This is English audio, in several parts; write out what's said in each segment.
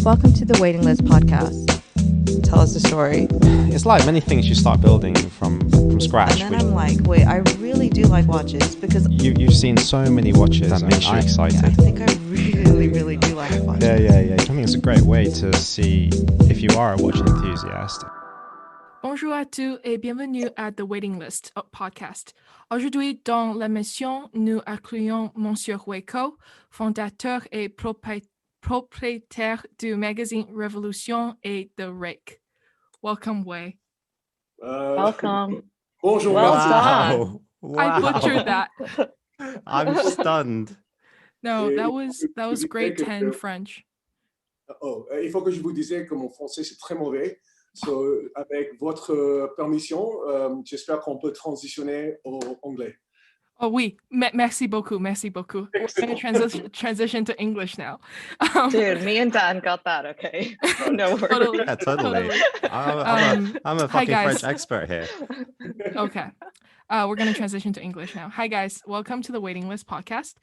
Welcome to the Waiting List podcast. Tell us a story. It's like many things you start building from scratch. And then I'm like, wait, I really do like watches because you've seen so many watches that makes you excited. I think I really do like watches. Yeah. I think it's a great way to see if you are a watch enthusiast. Bonjour à tous et bienvenue à The Waiting List podcast. Aujourd'hui, dans l'émission, nous accueillons Monsieur Wei Koh, fondateur et propriétaire du magazine Révolution et de Rake. Welcome, Wei. Welcome. Bonjour. Well Wow. I butchered that. I'm stunned. No, that was grade 10 French. Il faut que je vous dise que mon français c'est très mauvais. So, avec votre permission, j'espère qu'on peut transitionner au anglais. Oh oui, merci beaucoup. We're going to transition to English now. Dude, me and Dan got that, okay? No worries. Totally. Yeah, totally. I'm a fucking French expert here. Okay. We're going to transition to English now. Hi, guys. Welcome to the Waiting List podcast.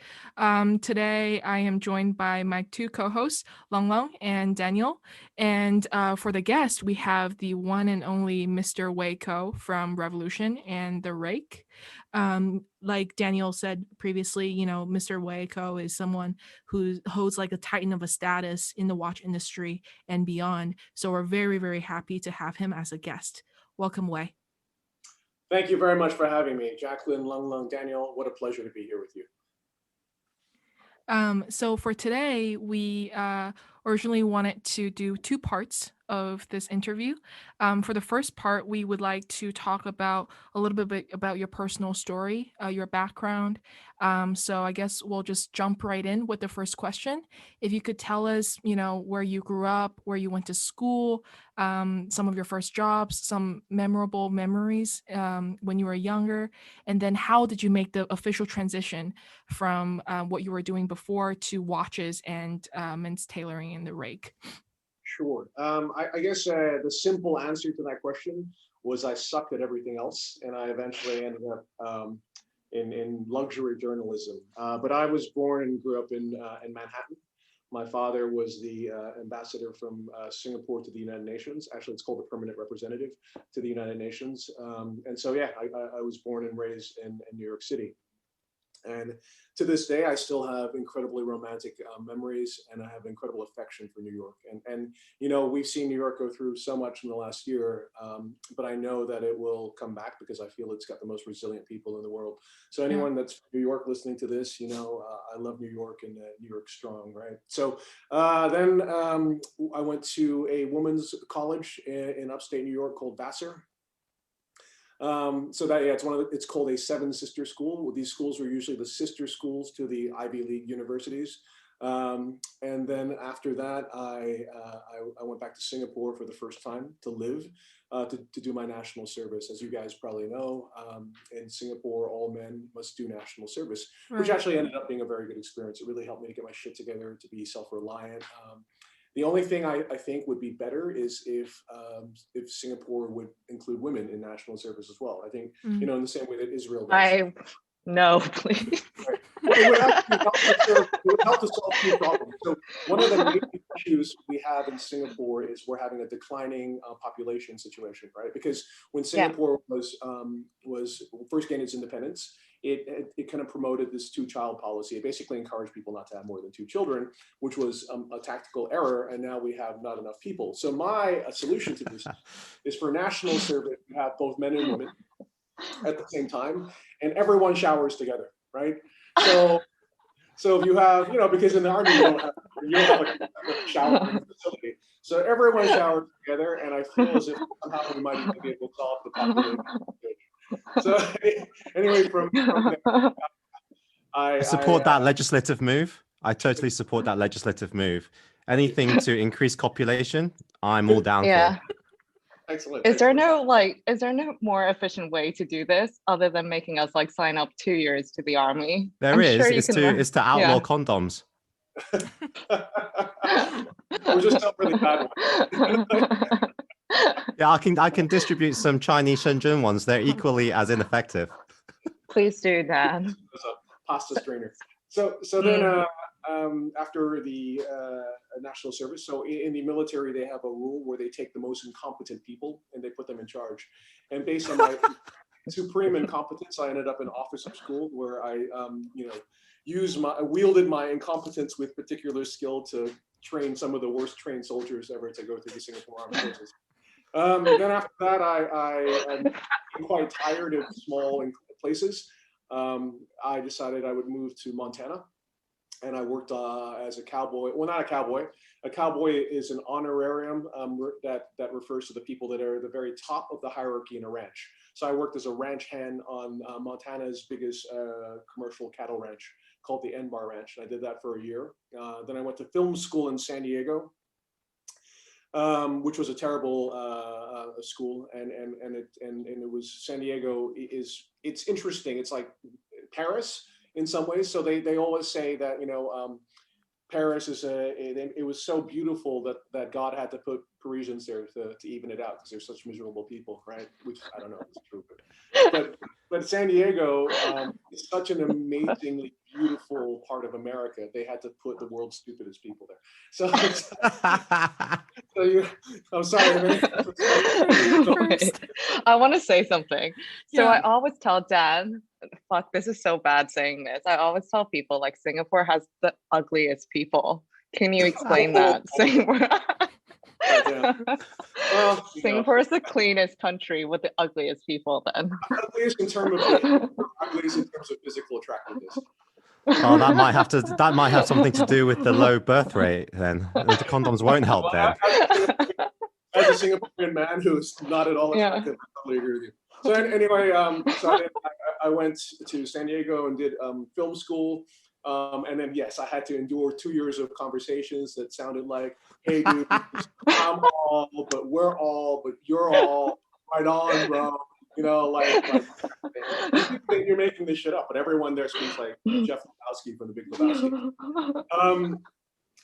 Today, I am joined by my two co-hosts, Long and Daniel. And for the guest, we have the one and only Mr. Wei Koh from Revolution and the Rake. Like Daniel said previously, Mr. Wei Koh is someone who holds like a titan of a status in the watch industry and beyond. So we're very, very happy to have him as a guest. Welcome, Wei. Thank you very much for having me. Jacqueline, Lung, Daniel, what a pleasure to be here with you. So for today, we originally wanted to do two parts of this interview. For the first part, we would like to talk about a little bit about your personal story, your background. So I guess we'll just jump right in with the first question. If you could tell us, where you grew up, where you went to school, some of your first jobs, some memorable memories when you were younger, and then how did you make the official transition from what you were doing before to watches and men's tailoring in the Rake? Sure. I guess the simple answer to that question was I sucked at everything else, and I eventually ended up in luxury journalism. But I was born and grew up in Manhattan. My father was the ambassador from Singapore to the United Nations. Actually, it's called the permanent representative to the United Nations. And so, yeah, I was born and raised in New York City. And to this day, I still have incredibly romantic memories, and I have incredible affection for New York. And we've seen New York go through so much in the last year, but I know that it will come back because I feel it's got the most resilient people in the world. So anyone that's from New York listening to this, I love New York and New York strong, right? So then I went to a women's college in upstate New York called Vassar. It's called a seven sister school. These schools were usually the sister schools to the Ivy League universities. And then after that, I went back to Singapore for the first time to live, to do my national service. As you guys probably know, in Singapore, all men must do national service, which actually ended up being a very good experience. It really helped me to get my shit together, to be self-reliant. The only thing I think would be better is if Singapore would include women in national service as well. I think, in the same way that Israel does. No, please. It would help to solve two problems. So one of the main issues we have in Singapore is we're having a declining population situation, right? Because when Singapore was first gained its independence, it kind of promoted this two-child policy. It basically encouraged people not to have more than two children, which was a tactical error, and now we have not enough people. So my solution to this is for national service to have both men and women at the same time, and everyone showers together, right? So if you have, because in the army you don't have a shower facility, so everyone showers together, and I feel as if somehow we might even be able to solve the population situation. So anyway, from there, I support that legislative move. I totally support that legislative move. Anything to increase copulation, I'm all down for. Excellent. Is there no more efficient way to do this other than making us sign up 2 years to the army? There is. It's to outlaw condoms. We're just not really bad ones. Yeah, I can distribute some Chinese Shenzhen ones. They're equally as ineffective. Please do that. It's a pasta strainer. So then after the national service. So in the military, they have a rule where they take the most incompetent people and they put them in charge. And based on my supreme incompetence, I ended up in officer school where I, wielded my incompetence with particular skill to train some of the worst trained soldiers ever to go through the Singapore Armed Forces. Then after that, I'm quite tired of small places. I decided I would move to Montana, and I worked as a cowboy. Well, not a cowboy. A cowboy is an honorarium that refers to the people that are at the very top of the hierarchy in a ranch. So I worked as a ranch hand on Montana's biggest commercial cattle ranch called the N-Bar Ranch. And I did that for a year. Then I went to film school in San Diego, which was a terrible school, and it was San Diego it's interesting. It's like Paris in some ways. So they always say that Paris is it was so beautiful that God had to put Parisians there to even it out because they're such miserable people, right? Which I don't know if it's true, but San Diego is such an amazingly beautiful part of America. They had to put the world's stupidest people there. So I'm sorry. I want to say something. So Yeah. I always tell Dan, fuck, this is so bad saying this. I always tell people like Singapore has the ugliest people. Can you explain that? Singapore. Well, Singapore is the cleanest country with the ugliest people then. Ugliest in terms of physical attractiveness. Oh, that might have something to do with the low birth rate then. The condoms won't help then. As a Singaporean man who's not at all attractive, I totally agree with you. So anyway, I went to San Diego and did film school. And then, yes, I had to endure 2 years of conversations that sounded like, hey, dude, I'm all, but we're all, but you're all, right on, bro. Like you're making this shit up, but everyone there speaks like Jeff Lebowski from The Big Lebowski.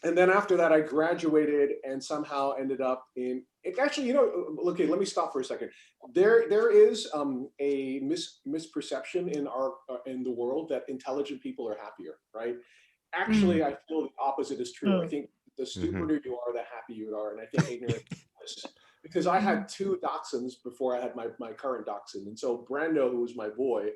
And then after that, I graduated and somehow ended up in, actually, okay, let me stop for a second. There is a misperception in the world that intelligent people are happier, right? Actually, I feel the opposite is true. I think the stupider you are, the happier you are. And I think ignorance is bliss. Because I had 2 dachshunds before I had my current dachshund. And so Brando, who was my boy,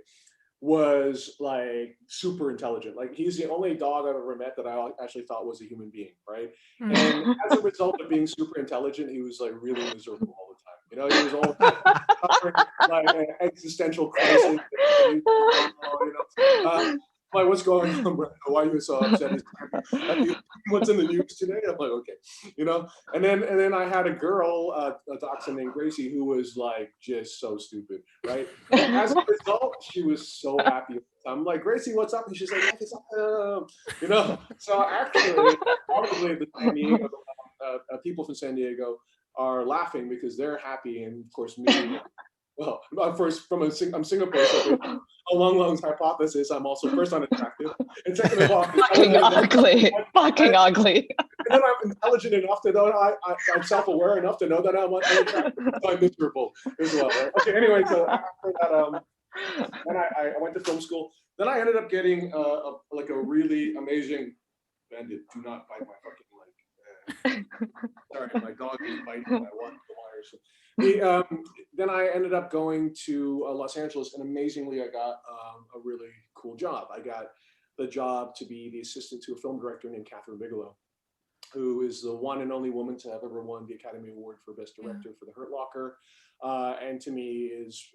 was like super intelligent. Like he's the only dog I've ever met that I actually thought was a human being, right? And as a result of being super intelligent, he was like really miserable all the time. He was always suffering like an existential crisis. Like, what's going on, bro? Why are you so upset? What's in the news today? I'm like, okay, And then I had a girl, a dachshund named Gracie, who was like just so stupid, right? And as a result, she was so happy. I'm like, Gracie, what's up? And she's like, So actually, probably the San Diego people from San Diego are laughing because they're happy, and of course me. Well, first, I'm Singapore, so a long hypothesis. I'm also first unattractive, and second of all, fucking ugly. And then I'm intelligent enough to know I'm self-aware enough to know that I'm unattractive. So I'm miserable as well. Right? Okay. Anyway, so after that, then I went to film school. Then I ended up getting a really amazing. Bandit, do not bite my fucking leg. Sorry, my dog is biting my wires. Then I ended up going to Los Angeles, and amazingly, I got a really cool job. I got the job to be the assistant to a film director named Catherine Bigelow, who is the one and only woman to have ever won the Academy Award for Best Director for The Hurt Locker, and to me is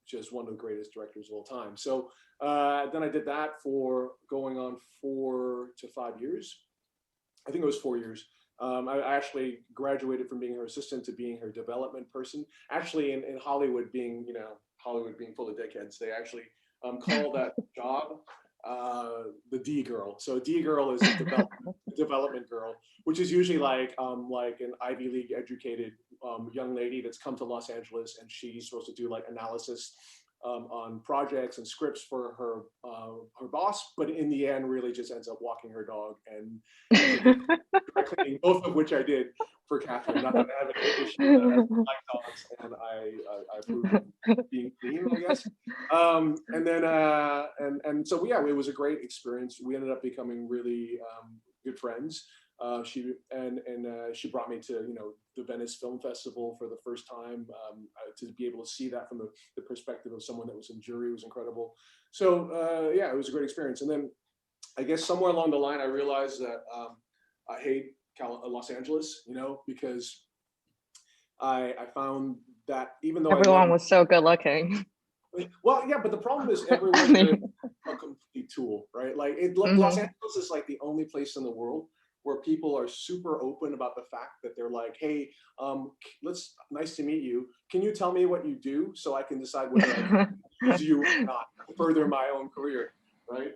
just one of the greatest directors of all time. So then I did that for going on 4 to 5 years. I think it was 4 years. I actually graduated from being her assistant to being her development person. Actually, in Hollywood, being full of dickheads, they actually call that job the D girl. So D girl is a development girl, which is usually like an Ivy League educated young lady that's come to Los Angeles, and she's supposed to do like analysis on projects and scripts for her boss, but in the end really just ends up walking her dog and cleaning, both of which I did, for Catherine. Not that I have an issue that I like dogs, and I approve of being clean, I guess. And then and so yeah, it was a great experience. We ended up becoming really good friends. She brought me to the Venice Film Festival for the first time. To be able to see that from the perspective of someone that was in jury was incredible. So yeah, it was a great experience. And then I guess somewhere along the line, I realized that I hate Los Angeles, because I found that even though everyone was so good looking. Well, yeah, but the problem is everyone is a complete tool, right? Like Los Angeles is like the only place in the world where people are super open about the fact that they're like, hey, nice to meet you. Can you tell me what you do so I can decide whether I can use you or not, further my own career, right?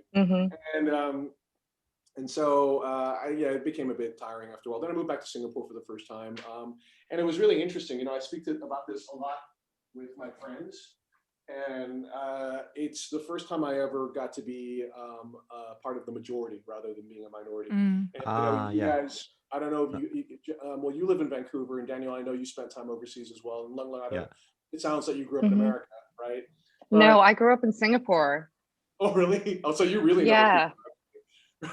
And so it became a bit tiring after a while. Then I moved back to Singapore for the first time, and it was really interesting. I speak about this a lot with my friends, and it's the first time I ever got to be part of the majority rather than being a minority. And, you guys, I don't know if you live in Vancouver, and Daniel, I know you spent time overseas as well. And Lung Lung, it sounds like you grew up in America, right? But, no, I grew up in Singapore. Oh, really? Oh, so you really know. Yeah.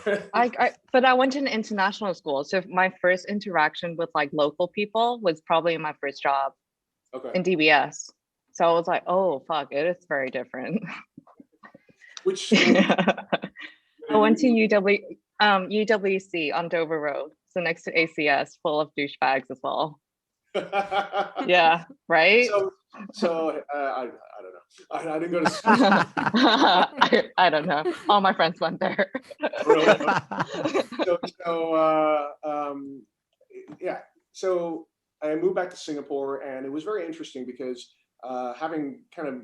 But I went to an international school, so my first interaction with like local people was probably in my first job in DBS. So I was like, oh fuck, it is very different. Which I went to UWC on Dover Road, so next to ACS, full of douchebags as well. Yeah, right. So I don't know. I didn't go to school. I don't know. All my friends went there. So I moved back to Singapore, and it was very interesting because having kind of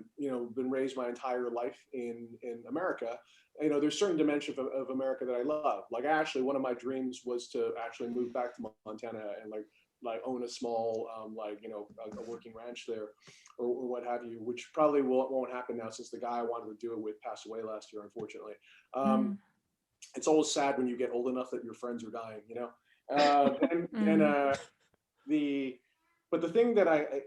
been raised my entire life in America, there's certain dimensions of America that I love. Like actually, one of my dreams was to actually move back to Montana and like own a small a working ranch there or what have you, which probably won't happen now since the guy I wanted to do it with passed away last year, unfortunately. It's always sad when you get old enough that your friends are dying, but the thing that I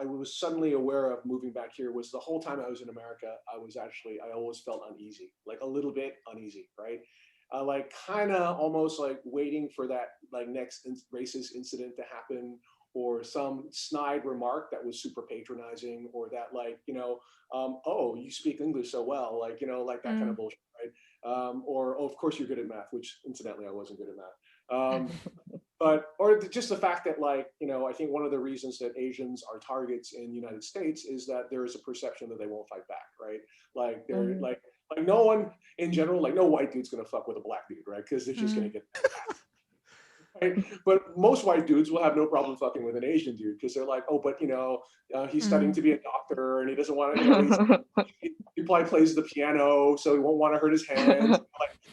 was suddenly aware of moving back here was the whole time I was in America, I always felt uneasy, like a little bit uneasy, right? Like kind of almost like waiting for that like next racist incident to happen, or some snide remark that was super patronizing, or that like oh, you speak English so well, like like that kind of bullshit, right? Or oh, of course you're good at math, which incidentally I wasn't good at math. Or just the fact that like I think one of the reasons that Asians are targets in the United States is that there is a perception that they won't fight back, right? Like they're like no one in general, like no white dude's gonna fuck with a black dude, right? Because they're just gonna get right? But most white dudes will have no problem fucking with an Asian dude because they're like, oh, but he's studying to be a doctor and he doesn't want to. He probably plays the piano, so he won't want to hurt his hands.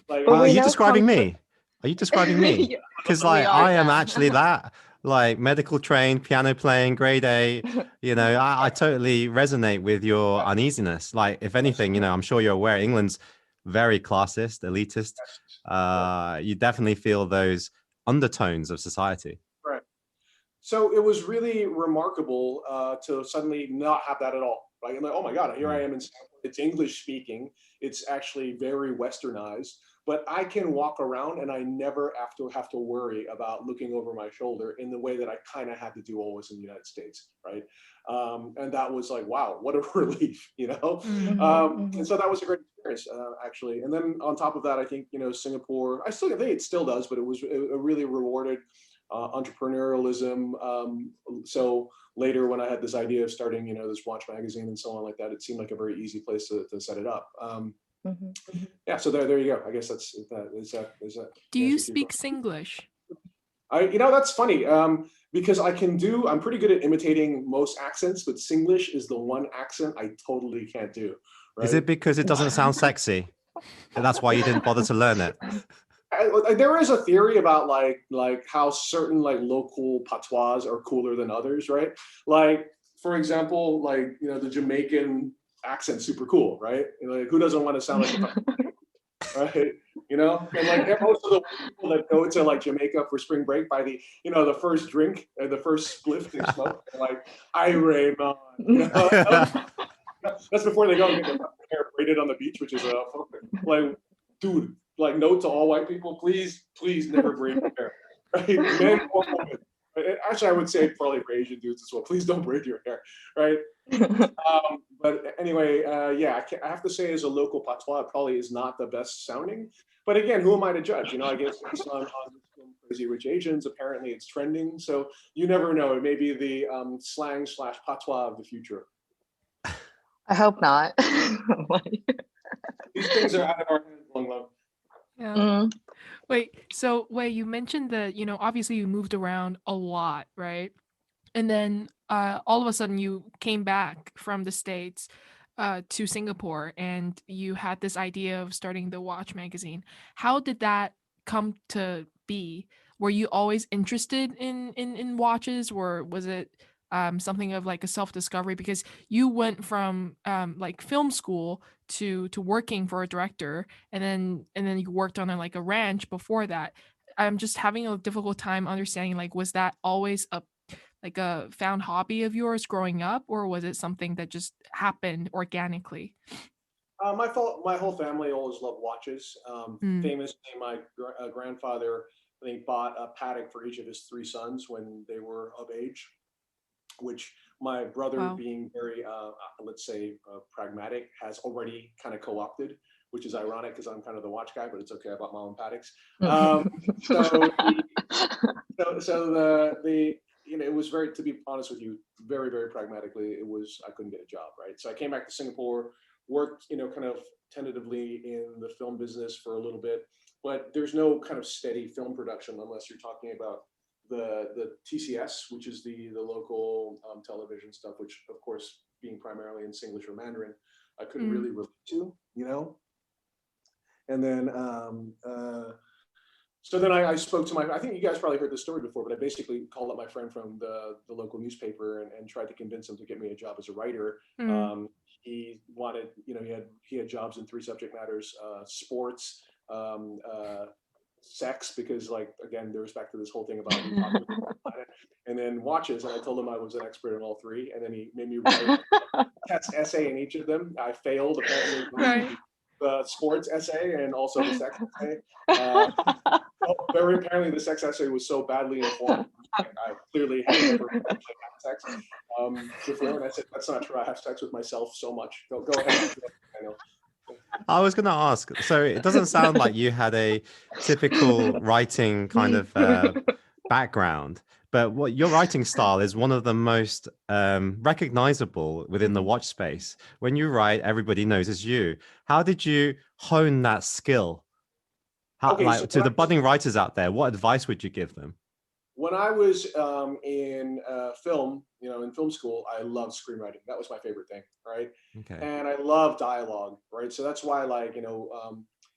Are you describing me? Are you describing me? Because like I am actually that. Like medical trained, piano playing, grade A, I totally resonate with your uneasiness. Like, if anything, I'm sure you're aware England's very classist, elitist. You definitely feel those undertones of society. Right. So it was really remarkable to suddenly not have that at all. Right. I'm like, oh my God, here I am in Singapore. It's English speaking. It's actually very westernized. But I can walk around and I never have to worry about looking over my shoulder in the way that I kind of had to do always in the United States, right? And that was like, wow, what a relief, And so that was a great experience, actually. And then on top of that, I think, Singapore, I think it still does, but it was a really rewarded entrepreneurialism. So later when I had this idea of starting, this watch magazine and so on like that, it seemed like a very easy place to set it up. Yeah, so there you go. I guess that's that. Is that? Do you speak Singlish? That's funny. Because I'm pretty good at imitating most accents, but Singlish is the one accent I totally can't do. Right? Is it because it doesn't sound sexy? And that's why you didn't bother to learn it? There is a theory about like how certain like local patois are cooler than others, right? Like, for example, like the Jamaican accent super cool, right? Like, who doesn't want to sound like right? You know, and like most of the people that go to like Jamaica for spring break, by the the first drink or the first spliff they smoke, they're like irate man. You know, that's before they go and get their hair braided on the beach, which is like, dude, like note to all white people, please never braid your hair, right? Men or women. Actually, I would say probably for Asian dudes as well. Please don't braid your hair, right? But anyway, yeah, I have to say, as a local patois, it probably is not the best sounding. But again, who am I to judge? You know, I guess based on Crazy Rich Asians, apparently it's trending. So you never know. It may be the slang / patois of the future. I hope not. These things are out of our hands, Long Love. Yeah. Wait, so Wei, you mentioned that, obviously you moved around a lot, right? And then all of a sudden you came back from the States to Singapore, and you had this idea of starting the watch magazine. How did that come to be? Were you always interested in watches, or was it something of like a self-discovery? Because you went from like film school to working for a director, and then you worked on like a ranch before that. I'm just having a difficult time understanding, like, was that always a found hobby of yours growing up, or was it something that just happened organically? My whole family always loved watches. Famously, my grandfather, I think, bought a Patek for each of his 3 sons when they were of age, which my brother, Wow. being very, let's say, pragmatic, has already kind of co-opted, which is ironic because I'm kind of the watch guy, but it's okay. I bought my own Pateks. So the it was very, to be honest with you, very, very pragmatically, I couldn't get a job, right? So I came back to Singapore, worked, kind of tentatively in the film business for a little bit, but there's no kind of steady film production unless you're talking about the TCS, which is the local television stuff, which of course, being primarily in Singlish or Mandarin, I couldn't really relate to, and then so then I spoke to I think you guys probably heard this story before, but I basically called up my friend from the local newspaper and tried to convince him to get me a job as a writer. He wanted, he had jobs in 3 subject matters: sports, sex, because like, again, there's back to this whole thing about being popular on the planet, and then watches. And I told him I was an expert in all 3, and then he made me write a test essay in each of them. I failed, apparently. Right. The sports essay and also the sex essay. Very apparently, the sex essay was so badly informed. I clearly had never had sex before, and I said, "That's not true. I have sex with myself so much." Go ahead. I know. I was going to ask. So it doesn't sound like you had a typical writing kind of background, but what your writing style is one of the most recognizable within the watch space. When you write, everybody knows it's you. How did you hone that skill? To the budding writers out there, what advice would you give them? When I was in film, in film school, I loved screenwriting. That was my favorite thing, right? Okay. And I love dialogue, right? So that's why, like,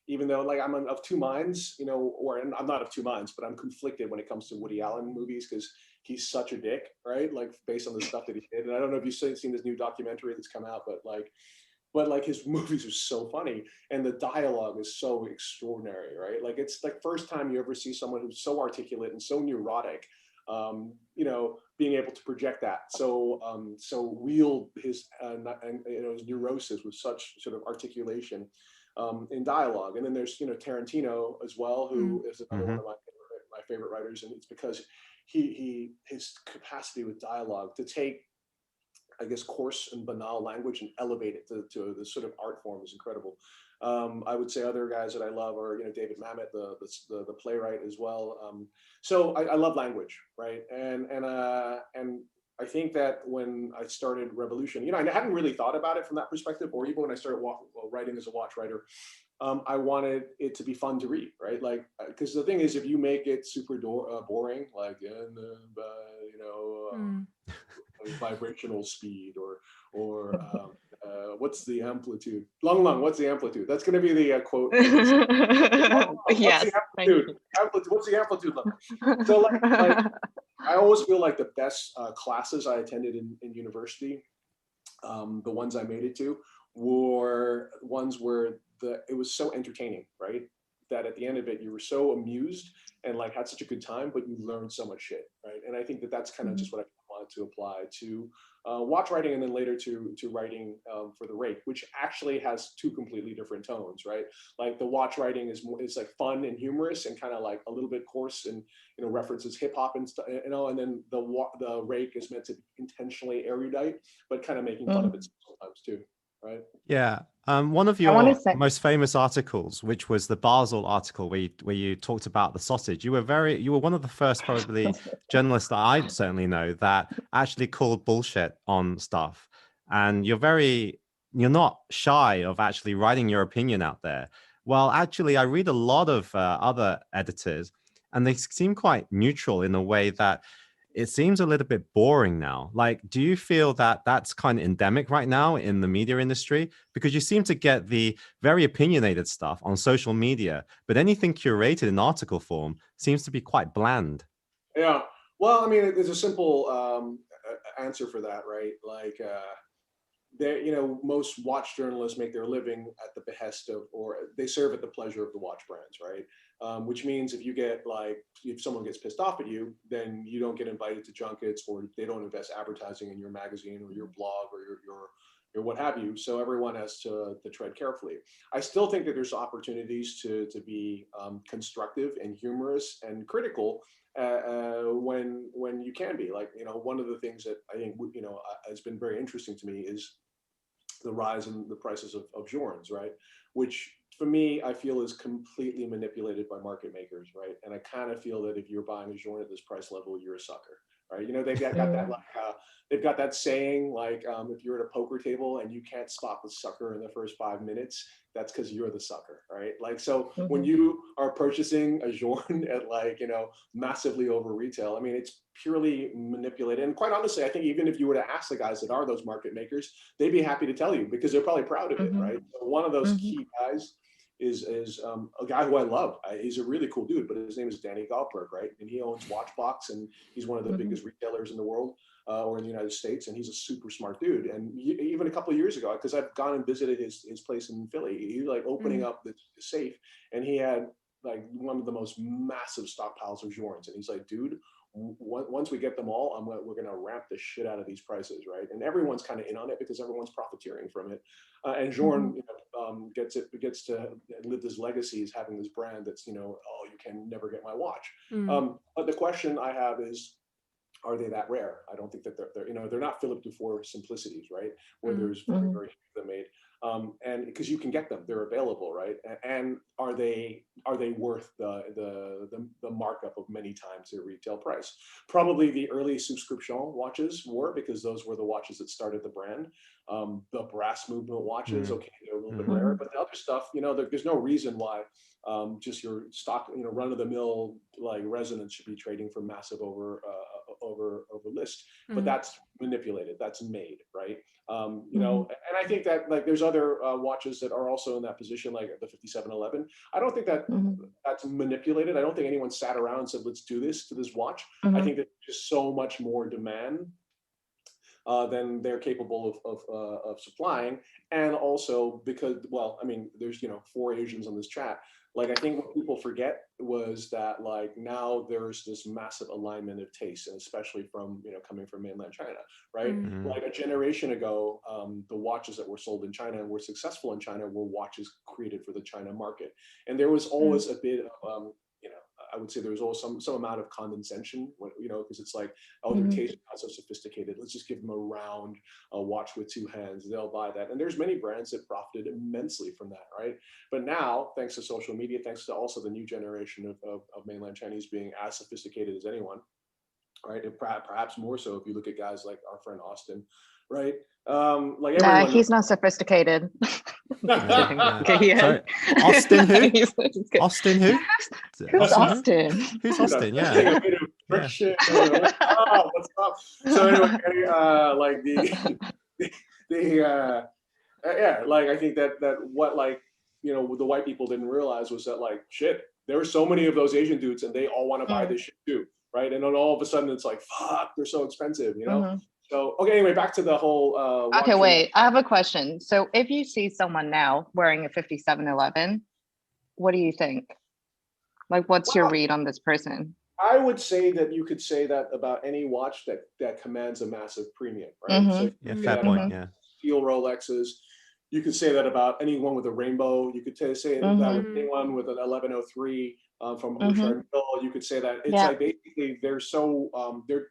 even though like I'm of 2 minds, or I'm not of 2 minds, but I'm conflicted when it comes to Woody Allen movies because he's such a dick, right? Like, based on the stuff that he did. And I don't know if you've seen this new documentary that's come out, but his movies are so funny and the dialogue is so extraordinary, right? Like, it's like first time you ever see someone who's so articulate and so neurotic, being able to project that. So wield his his neurosis with such sort of articulation in dialogue. And then there's Tarantino as well, who is another one of my favorite writers, and it's because his capacity with dialogue to take, I guess, coarse and banal language and elevate it to this sort of art form is incredible. I would say other guys that I love are, David Mamet, the playwright as well. So I love language, right? And I think that when I started Revolution, I hadn't really thought about it from that perspective, or even when I started writing as a watch writer, I wanted it to be fun to read, right? Like, because the thing is, if you make it super boring, like, vibrational speed or what's the amplitude? Long, what's the amplitude? That's going to be the quote. Yes. What's the amplitude level? So like I always feel like the best classes I attended in university, the ones I made it to, were ones where it was so entertaining, right? That at the end of it, you were so amused and like had such a good time, but you learned so much shit, right? And I think that that's kind of just what I wanted to apply to watch writing, and then later to writing for the Rake, which actually has two completely different tones, right? Like the watch writing is like fun and humorous and kind of like a little bit coarse and, you know, references hip hop and stuff, you know, and then the Rake is meant to be intentionally erudite, but kind of making fun of it sometimes too, right? Yeah. One of your most famous articles, which was the Basel article where you talked about the sausage, you were one of the first probably journalists that I certainly know that actually called bullshit on stuff. And you're not shy of actually writing your opinion out there. Well, actually, I read a lot of other editors, and they seem quite neutral in a way that it seems a little bit boring now. Like, do you feel that that's kind of endemic right now in the media industry? Because you seem to get the very opinionated stuff on social media, but anything curated in article form seems to be quite bland. Yeah. Well, I mean, there's a simple answer for that, right? Like, you know, most watch journalists make their living at the behest of, or they serve at the pleasure of the watch brands, right? Which means if someone gets pissed off at you, then you don't get invited to junkets, or they don't invest advertising in your magazine or your blog or your what have you. So everyone has to tread carefully. I still think that there's opportunities to be constructive and humorous and critical when you can be. Like, you know, one of the things that I think, you know, has been very interesting to me is the rise in the prices of Jorns, right? Which for me, I feel is completely manipulated by market makers, right? And I kind of feel that if you're buying a Jorn at this price level, you're a sucker, right? You know, they've got that like, they've got that saying, like, if you're at a poker table and you can't spot the sucker in the first 5 minutes, that's because you're the sucker, right? Like, so when you are purchasing a Jorn at, like, you know, massively over retail, I mean, it's purely manipulated. And quite honestly, I think even if you were to ask the guys that are those market makers, they'd be happy to tell you because they're probably proud of it, right? So one of those key guys is a guy who I love. He's a really cool dude, but his name is Danny Goldberg, right? And he owns Watchbox, and he's one of the biggest retailers in the world. Or in the United States, and he's a super smart dude. And even a couple of years ago, because I've gone and visited his place in Philly, he was like opening up the safe, and he had like one of the most massive stockpiles of Jorns. And he's like, dude, once we get them all, we're gonna ramp the shit out of these prices, right? And everyone's kind of in on it because everyone's profiteering from it. And Jorn gets to live this legacy as having this brand that's, you know, oh, you can never get my watch. But the question I have is, are they that rare? I don't think that they're you know, they're not Philippe Dufour simplicities, right? Where there's very, very few of them made. And because you can get them, they're available, right? And are they worth the markup of many times their retail price? Probably the early subscription watches were, because those were the watches that started the brand. The brass movement watches, okay, they're a little bit rare, but the other stuff, you know, there's no reason why just your stock, you know, run of the mill like resonance should be trading for massive over list, but that's manipulated, that's made, right? You know, and I think that like there's other watches that are also in that position, like the 5711. I don't think that that's manipulated. I don't think anyone sat around and said, let's do this to this watch. I think that there's just so much more demand than they're capable of supplying. And also because, well, I mean, there's, you know, 4 Asians on this chat. Like, I think what people forget was that, like, now there's this massive alignment of taste, and especially from, you know, coming from mainland China, right? Like a generation ago, the watches that were sold in China and were successful in China were watches created for the China market. And there was always a bit of, you know, I would say there was always some amount of condescension, you know, because it's like, oh, their taste is not so sophisticated. Let's just give them a round watch with 2 hands. They'll buy that. And there's many brands that profited immensely from that, right? But now, thanks to social media, thanks to also the new generation of mainland Chinese being as sophisticated as anyone, right? And perhaps more so if you look at guys like our friend Austin, right? Like everyone, he's not sophisticated. Sorry. Austin who? Austin who? Who's Austin? Who's Austin? Yeah. Oh, what's up? So anyway, like yeah, like I think that what, like, you know, the white people didn't realize was that, like, shit, there were so many of those Asian dudes and they all want to buy this shit too, right? And then all of a sudden it's like, fuck, they're so expensive, you know? So, okay, anyway, back to the whole. Okay, wait. I have a question. So, if you see someone now wearing a 5711, what do you think? Like, what's your read on this person? I would say that you could say that about any watch that commands a massive premium, right? Mhm. So Yeah, fair point. about Yeah. steel Rolexes. You could say that about anyone with a rainbow. You could say that with anyone with an 1103 from Bouchard Mill. You could say that it's like basically they're so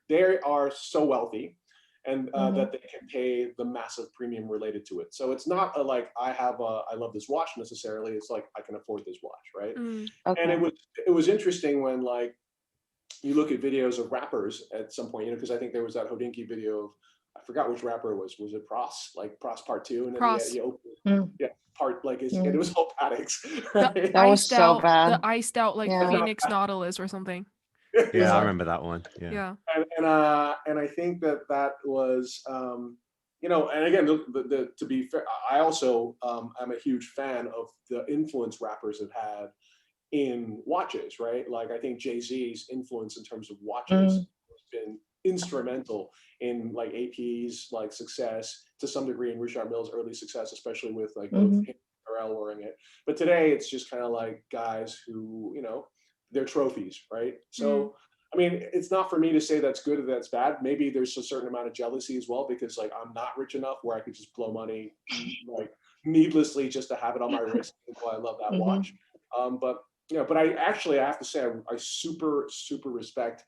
they are so wealthy, and that they can pay the massive premium related to it. So it's not like I love this watch necessarily. It's like I can afford this watch, right? Okay. And it was interesting when like you look at videos of rappers at some point, because I think there was that Hodinky video of, I forgot which rapper it was it Pross, like Pross Part 2, and then he opened, part like and it was all Paddocks. Right? That was so bad. The iced out like Phoenix Nautilus or something. Yeah, I remember that one. Yeah. And I think that was and again, to be fair, I also am a huge fan of the influence rappers have had in watches, right? Like I think Jay-Z's influence in terms of watches has been instrumental in like AP's like success to some degree, in Richard Mill's early success, especially with like both him and Pharrell wearing it. But today it's just kind of like guys who, they're trophies, right? So I mean, it's not for me to say that's good or that's bad. Maybe there's a certain amount of jealousy as well, because like I'm not rich enough where I could just blow money like needlessly just to have it on my wrist. I love that watch. But I have to say, I super, super respect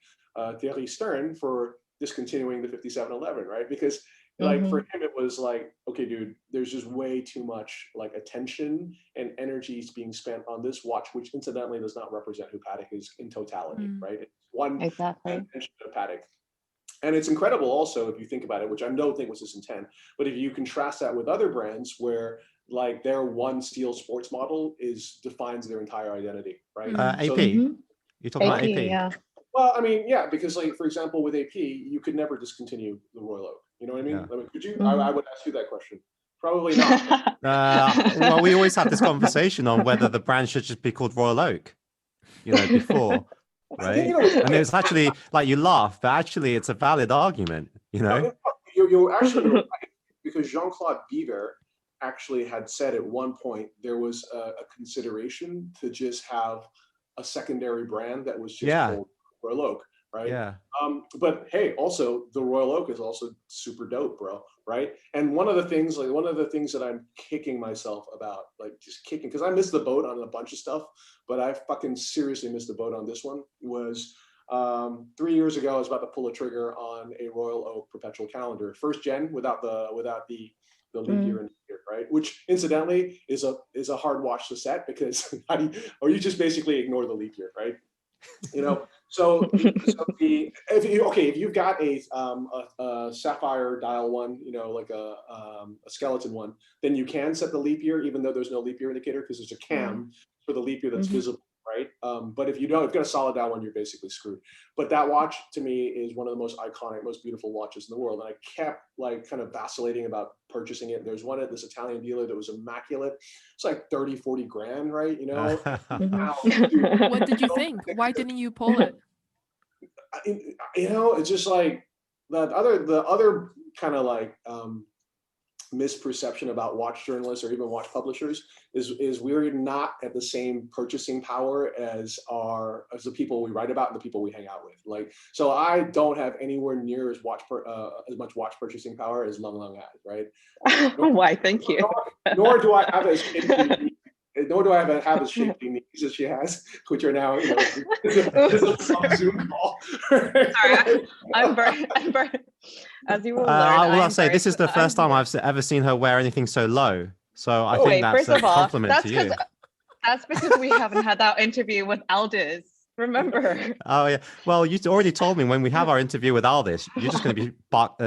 Thierry Stern for discontinuing the 5711, right? Because like for him, it was like, okay, dude, there's just way too much like attention and energy being spent on this watch, which incidentally does not represent who Patek is in totality, right? It's one attention to Patek. And it's incredible also, if you think about it, which I don't think was his intent, but if you contrast that with other brands where like their one steel sports model defines their entire identity, right? AP, you're talking about AP? Yeah. Well, I mean, yeah, because like, for example, with AP, you could never discontinue the Royal Oak. You know what I mean? Yeah. I mean, could you? I would ask you that question. Probably not. Well, we always have this conversation on whether the brand should just be called Royal Oak, before, right? And it was actually like, you laugh, but actually it's a valid argument, You're actually right, because Jean-Claude Biver actually had said at one point there was a consideration to just have a secondary brand that was just called Royal Oak, right? Yeah. But hey, also the Royal Oak is also super dope, bro, right? And one of the things that I'm kicking myself about, like just kicking, because I missed the boat on a bunch of stuff, but I fucking seriously missed the boat on this one, was 3 years ago I was about to pull a trigger on a Royal Oak perpetual calendar, first gen without the leap year and year, right? Which incidentally is a hard watch to set, because you just basically ignore the leap year, right? If you've got a sapphire dial one, like a skeleton one, then you can set the leap year, even though there's no leap year indicator, because there's a cam for the leap year that's visible, right? But if you don't, if you've got a solid dial one, you're basically screwed. But that watch to me is one of the most iconic, most beautiful watches in the world. And I kept like kind of vacillating about purchasing it. There's one at this Italian dealer that was immaculate. It's like 30, 40 grand, right? What did you think? Why didn't you pull it? It's just like the other kind of like misperception about watch journalists or even watch publishers is we're not at the same purchasing power as the people we write about and the people we hang out with. Like, so I don't have anywhere near as much watch purchasing power as Lung Lung has, right? Why? Thank you. Nor do I have as shapely knees as she has, which are now, this is a Zoom call. Sorry, I'm burnt. As you will learn, I'll say this is the first time I've ever seen her wear anything so low. So I think that's a compliment to you. That's because we haven't had that interview with Aldous. Remember? Oh yeah. Well, you already told me when we have our interview with Aldous, you're just going to be,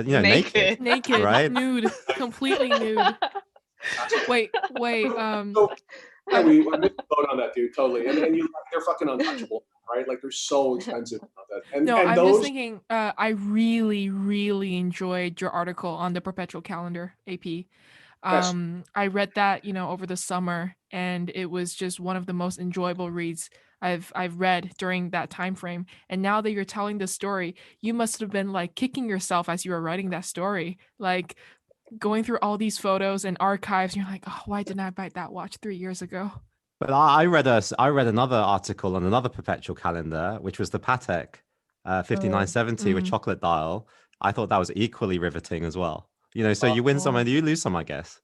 naked, right? Nude, completely nude. Wait. Yeah, we missed the boat on that, dude. Totally, and they're fucking untouchable, right? Like they're so expensive. I'm just thinking. I really, really enjoyed your article on the perpetual calendar, AP. I read that, over the summer, and it was just one of the most enjoyable reads I've read during that time frame. And now that you're telling the story, you must have been like kicking yourself as you were writing that story, like going through all these photos and archives. And you're like, oh, why didn't I buy that watch 3 years ago? But I read another article on another perpetual calendar, which was the Patek 5970 with chocolate dial. I thought that was equally riveting as well. You know, so you win some and you lose some, I guess.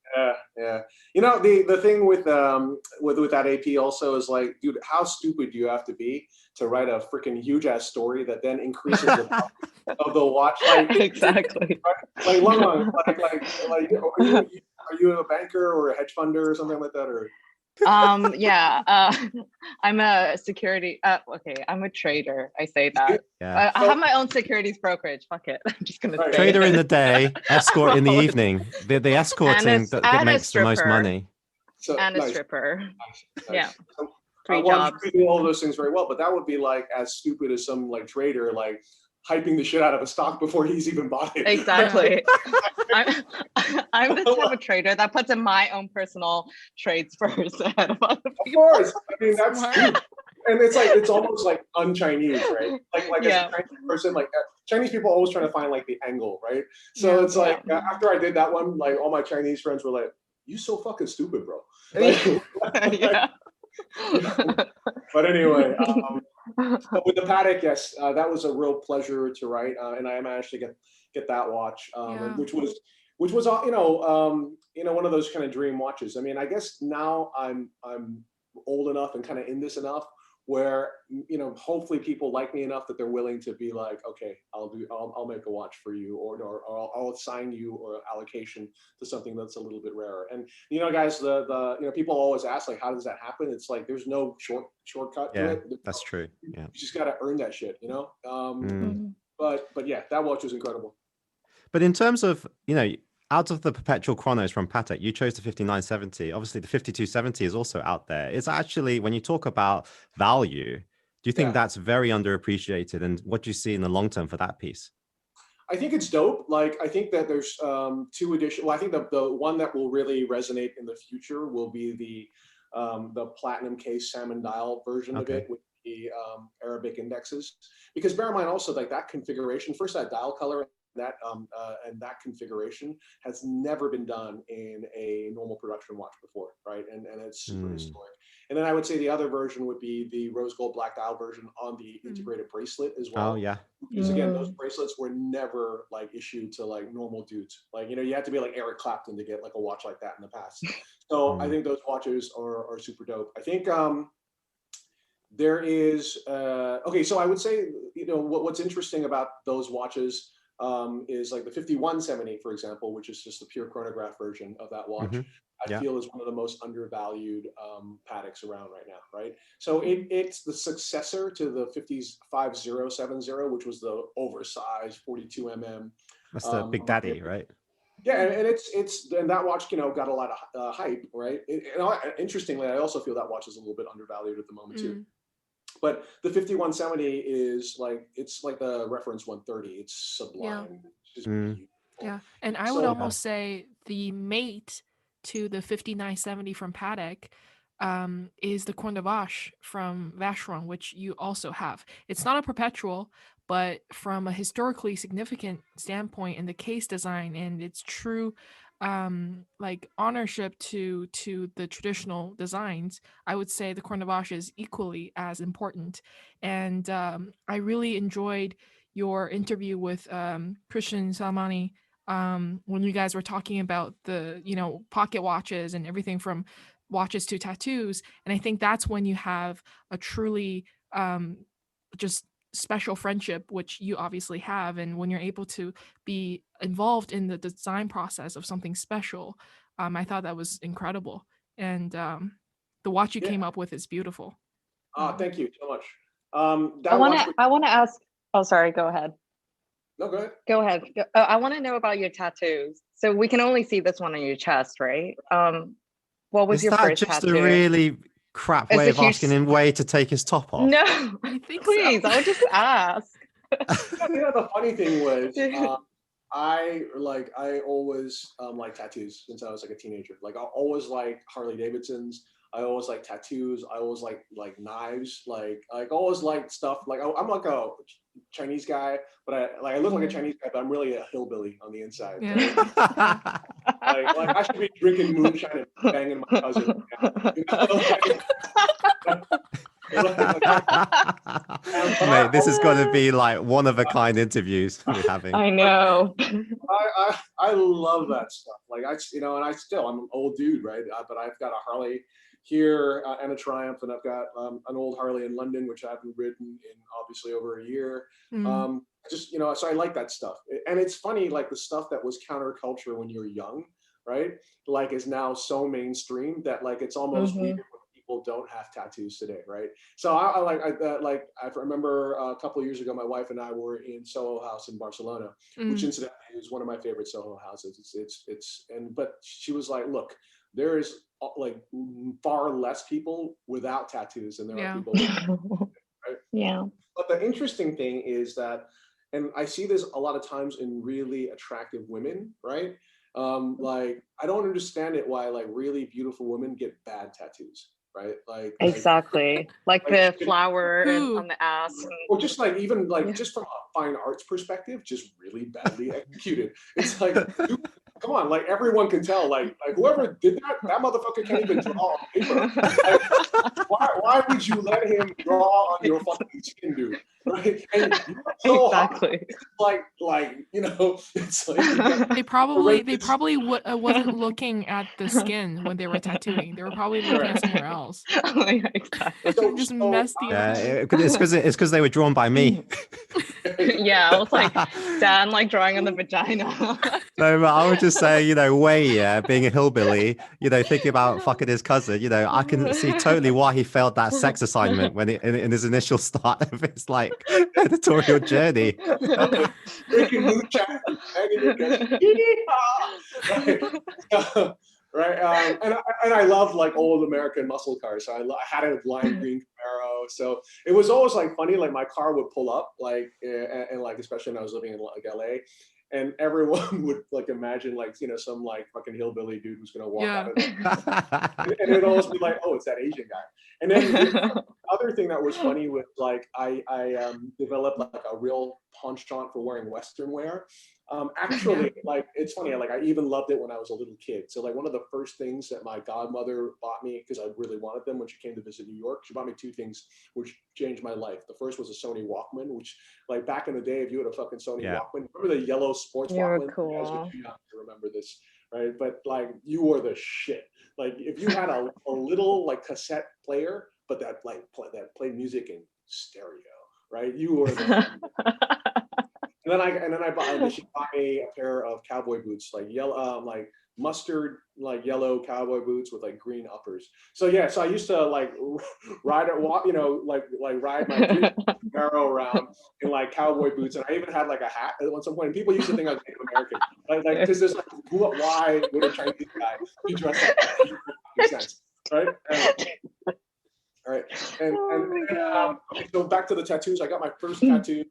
Yeah. You know, the thing with that AP also is like, dude, how stupid do you have to be to write a freaking huge ass story that then increases the value of the watch? Like, Exactly. like Long, are you a banker or a hedge funder or something like that, or? Yeah, I'm a security, okay, I'm a trader. I say that. Yeah. I have my own securities brokerage. Fuck it. I'm just gonna say Trader it. in the day, escort in the evening. The escorting that makes the most money. So, and a nice. stripper. Nice. Yeah. So, 3 well, jobs. you do all those things very well, but that would be like as stupid as some like trader like hyping the shit out of a stock before he's even bought it. Exactly. I'm the type of trader that puts in my own personal trades first ahead of other people. Of course. I mean, that's and it's like it's almost like un-Chinese, right? Like as a Chinese person, like Chinese people are always trying to find like the angle, right? So it's like after I did that one, like all my Chinese friends were like, "You so fucking stupid, bro." Like, Yeah. But anyway, but with the Patek, yes, that was a real pleasure to write, and I managed to get that watch, which was one of those kind of dream watches. I mean, I guess now I'm old enough and kind of in this enough where hopefully people like me enough that they're willing to be like, okay, I'll make a watch for you, or I'll assign you or allocation to something that's a little bit rarer. And guys, the people always ask like, how does that happen? It's like there's no shortcut to it. That's true. Yeah, you just got to earn that shit, But yeah, that watch was incredible. But in terms of out of the perpetual chronos from Patek, you chose the 5970. Obviously, the 5270 is also out there. It's actually, when you talk about value, do you think that's very underappreciated? And what do you see in the long term for that piece? I think it's dope. Like, I think that there's 2 editions. Well, I think the one that will really resonate in the future will be the platinum case salmon dial version of it with the Arabic indexes. Because bear in mind also, like that configuration, first that dial color, and that configuration has never been done in a normal production watch before, right? And it's super historic. And then I would say the other version would be the rose gold black dial version on the integrated bracelet as well. Oh yeah. Because again, those bracelets were never like issued to like normal dudes. Like, you had to be like Eric Clapton to get like a watch like that in the past. So I think those watches are super dope. I think there is okay. So I would say, what's interesting about those watches is like the 5170, for example, which is just the pure chronograph version of that watch. I feel is one of the most undervalued Pateks around right now, right? So it's the successor to the 5070, which was the oversized 42 mm. That's the Big Daddy, right? Yeah, and and that watch, got a lot of hype, right? Interestingly, I also feel that watch is a little bit undervalued at the moment too. But the 5170 is like, it's like the reference 130. It's sublime. It's just beautiful. Yeah, and I would almost say the mate to the 5970 from Patek is the Corne de Vache from Vacheron, which you also have. It's not a perpetual, but from a historically significant standpoint in the case design and its true like ownership to the traditional designs, I would say the Corne de Vache is equally as important. And I really enjoyed your interview with Christian Salmani when you guys were talking about the pocket watches and everything from watches to tattoos. And I think that's when you have a truly just special friendship, which you obviously have, and when you're able to be involved in the design process of something special. I thought that was incredible, and the watch you came up with is beautiful. Thank you so much. I want to ask, oh sorry, go ahead. No, go ahead. Go ahead. I want to know about your tattoos. So we can only see this one on your chest, right? What was your first tattoo? Is that just a really crap way of asking him Wei to take his top off? No, I think please, so. I would just ask. The funny thing was, I always liked tattoos since I was like a teenager. Like I always liked Harley Davidsons. I always like tattoos. I always like knives. Like always like stuff. Like I'm like a Chinese guy, but I look like a Chinese guy, but I'm really a hillbilly on the inside. Yeah. Like I should be drinking moonshine and banging my cousin. You know? Mate, this is going to be like one of a kind interviews we're having. I know. I love that stuff. Like and I'm an old dude, right? But I've got a Harley here and a Triumph, and I've got an old Harley in London, which I haven't ridden in obviously over a year. Just so I like that stuff, and it's funny, like the stuff that was counterculture when you're young, right? Like is now so mainstream that like it's almost weird when people don't have tattoos today, right? So I remember a couple of years ago, my wife and I were in Soho House in Barcelona, which incidentally is one of my favorite Soho houses. But she was like, look, there is like far less people without tattoos than there are people with, right? Yeah. But the interesting thing is that, and I see this a lot of times in really attractive women, right? Like I don't understand it why like really beautiful women get bad tattoos, right? Exactly. Like the flower on the ass. Or just like even like just from a fine arts perspective, just really badly executed. It's like, dude, come on, like everyone can tell, like whoever did that motherfucker can't even draw on paper. Like, why would you let him draw on your fucking skin, dude? Right? And so exactly. Like it's like they probably wasn't looking at the skin when they were tattooing. They were probably looking at somewhere else. Yeah, exactly. Just messy. It's because they were drawn by me. Yeah, I was like, Dan like drawing on the vagina. No, but I would just say, Wei, being a hillbilly, thinking about fucking his cousin, I can see totally why he failed that sex assignment when in his initial start of his like editorial journey. Drinking moonshine, right? And I love like old American muscle cars. So I had a lime green Camaro. So it was always like funny. Like my car would pull up, like and like especially when I was living in like LA, and everyone would like imagine like some like fucking hillbilly dude who's gonna walk out of it, and it'd always be like, oh, it's that Asian guy. And then the other thing that was funny was like I developed like a real penchant for wearing Western wear. Actually, like it's funny, like I even loved it when I was a little kid. So like one of the first things that my godmother bought me, because I really wanted them when she came to visit New York, she bought me two things which changed my life. The first was a Sony Walkman, which like back in the day, if you had a fucking Sony Walkman, remember the yellow sports Walkman? Cool. You guys are too young to remember this, right? But like you were the shit. Like if you had a little like cassette player, but that played music in stereo, right? You were the And then I bought. She bought me a pair of cowboy boots, like yellow, like mustard, like yellow cowboy boots with like green uppers. So yeah, so I used to like ride ride my Camaro around in like cowboy boots, and I even had like a hat at some point. And people used to think I was Native American, like because there's like, why would a Chinese guy be dressed like that? It makes sense, right? All right, okay, so back to the tattoos. I got my first tattoo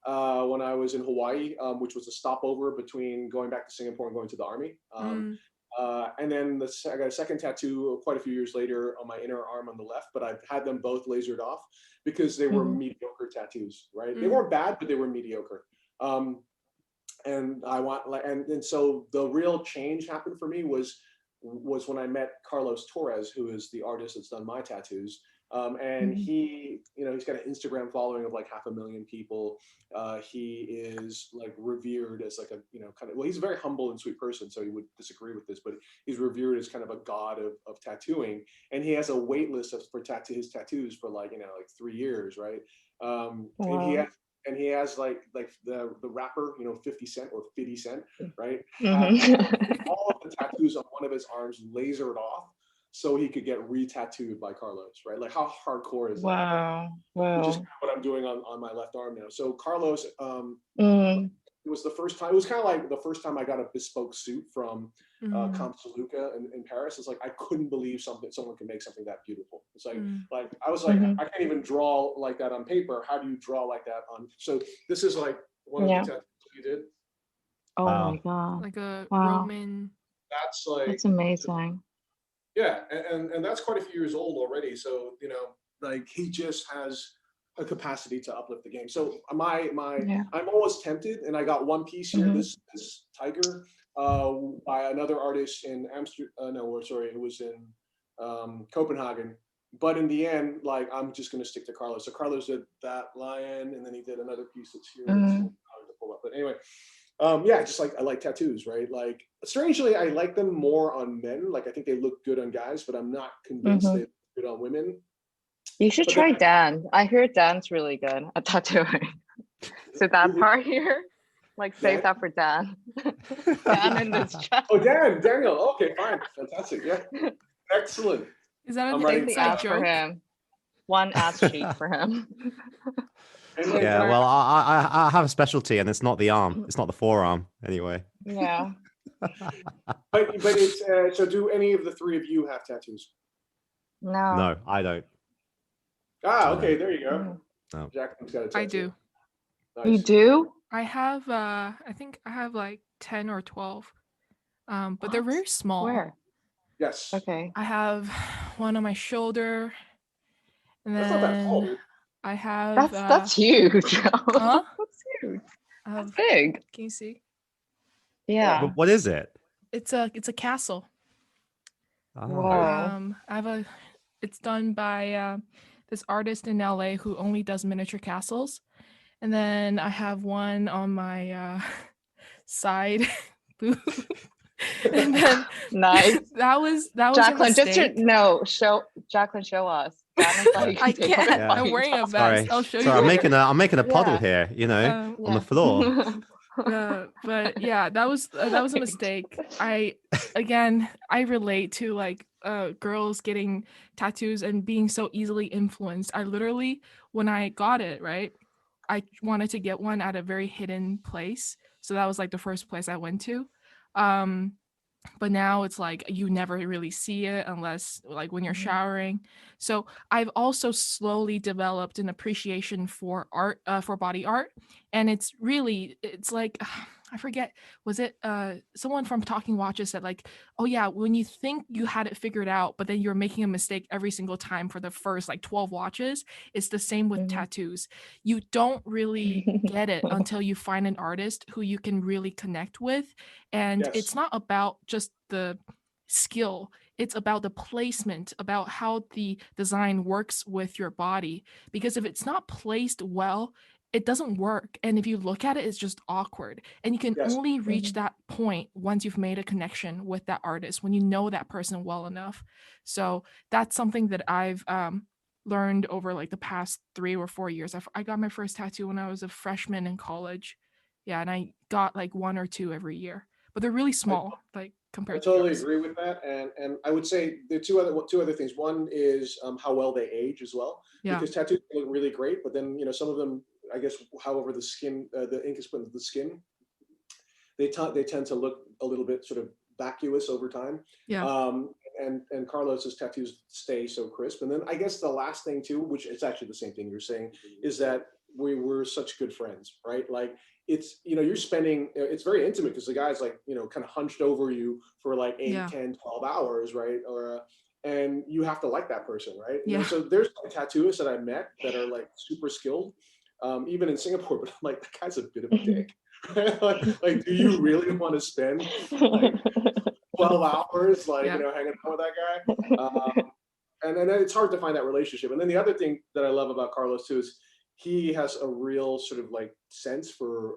when I was in Hawaii, which was a stopover between going back to Singapore and going to the army. And then I got a second tattoo quite a few years later on my inner arm on the left, but I've had them both lasered off because they were mediocre tattoos, right? They weren't bad, but they were mediocre. And I want and so the real change happened for me was when I met Carlos Torres, who is the artist that's done my tattoos. And he, he's got an Instagram following of like 500,000 people. He is like revered as like a, kind of, well, he's a very humble and sweet person, so he would disagree with this, but he's revered as kind of a god of tattooing. And he has a wait list for his tattoos for like, like 3 years, right? Wow. And he has like the rapper, 50 Cent or 50 Cent, right? All of the tattoos on one of his arms lasered off, so he could get re-tattooed by Carlos, right? Like how hardcore is that? Wow. Which is kind of what I'm doing on my left arm now. So Carlos, it was the first time. It was kind of like the first time I got a bespoke suit from Comte Luca in Paris. It's like I couldn't believe someone could make something that beautiful. It's like I was like I can't even draw like that on paper. How do you draw like that on? So this is like one of the tattoos you did. Oh my god! Like a Roman. That's like that's amazing. Yeah, and that's quite a few years old already. So, you know, like he just has a capacity to uplift the game. So I'm always tempted, and I got one piece here. This tiger by another artist in Amsterdam. No, sorry, it was in Copenhagen. But in the end, like I'm just gonna stick to Carlos. So Carlos did that lion, and then he did another piece that's here. That's hard to pull up. But anyway, yeah, just like I like tattoos, right? Like strangely, I like them more on men. Like I think they look good on guys, but I'm not convinced they look good on women. You should try Dan. I hear Dan's really good at tattooing. So that part here, like save that for Dan. Dan in this chat. Oh, Daniel. Okay, fine, fantastic. Yeah, excellent. Is that I'm an writing inside ass joke? for him. One ass cheek for him. Yeah, well, I have a specialty, and it's not the arm. It's not the forearm, anyway. Yeah. But it's so. Do any of the three of you have tattoos? No. No, I don't. Ah, okay, there you go. No. Jacqueline's got a tattoo. I do. Nice. You do? I have I think I have like 10 or 12. But they're very small. Where? Yes. Okay. I have one on my shoulder, and That's not that tall, then dude. I have That's huge. Huh? That's huge. I That's have, big. can you see? Yeah. But what is it? It's a castle. Oh. Whoa. I have it's done by this artist in LA who only does miniature castles. And then I have one on my side boob. And then Nice. that was Jacqueline, a mistake. Jacqueline, show us. Like, I can't. Yeah. I'm wearing a vest. Sorry, I'll show you. sorry. I'm making a puddle Yeah. here, you know, on the Yeah. floor. But yeah, that was a mistake. I relate to like girls getting tattoos and being so easily influenced. I literally, when I got it, right, I wanted to get one at a very hidden place, so that was like the first place I went to. But now it's like you never really see it unless like when you're showering. So I've also slowly developed an appreciation for art, for body art, and it's like I forget, was it someone from Talking Watches said like, oh yeah, when you think you had it figured out, but then you're making a mistake every single time for the first like 12 watches. It's the same with tattoos. You don't really get it until you find an artist who you can really connect with. And it's not about just the skill, it's about the placement, about how the design works with your body. Because if it's not placed well, it doesn't work. And if you look at it, it's just awkward. And you can only reach that point once you've made a connection with that artist, when you know that person well enough. So that's something that I've learned over like the past 3 or 4 years. I got my first tattoo when I was a freshman in college. Yeah, and I got like 1 or 2 every year, but they're really small, like compared I to totally yours. agree with that, and I would say the two other things. One is how well they age as well, because tattoos look really great, but then some of them, I guess, however the skin, the ink is put into the skin, they tend to look a little bit sort of vacuous over time. Yeah. And Carlos's tattoos stay so crisp. And then I guess the last thing too, which is actually the same thing you're saying, is that we were such good friends, right? Like it's, you're spending, it's very intimate because the guy's like, kind of hunched over you for like 8, 10, 12 hours, right? Or, and you have to like that person, right? So there's tattooists that I met that are like super skilled, even in Singapore, but I'm like, that guy's a bit of a dick. like, do you really want to spend like 12 hours, hanging out with that guy? And then it's hard to find that relationship. And then the other thing that I love about Carlos too is he has a real sort of like sense for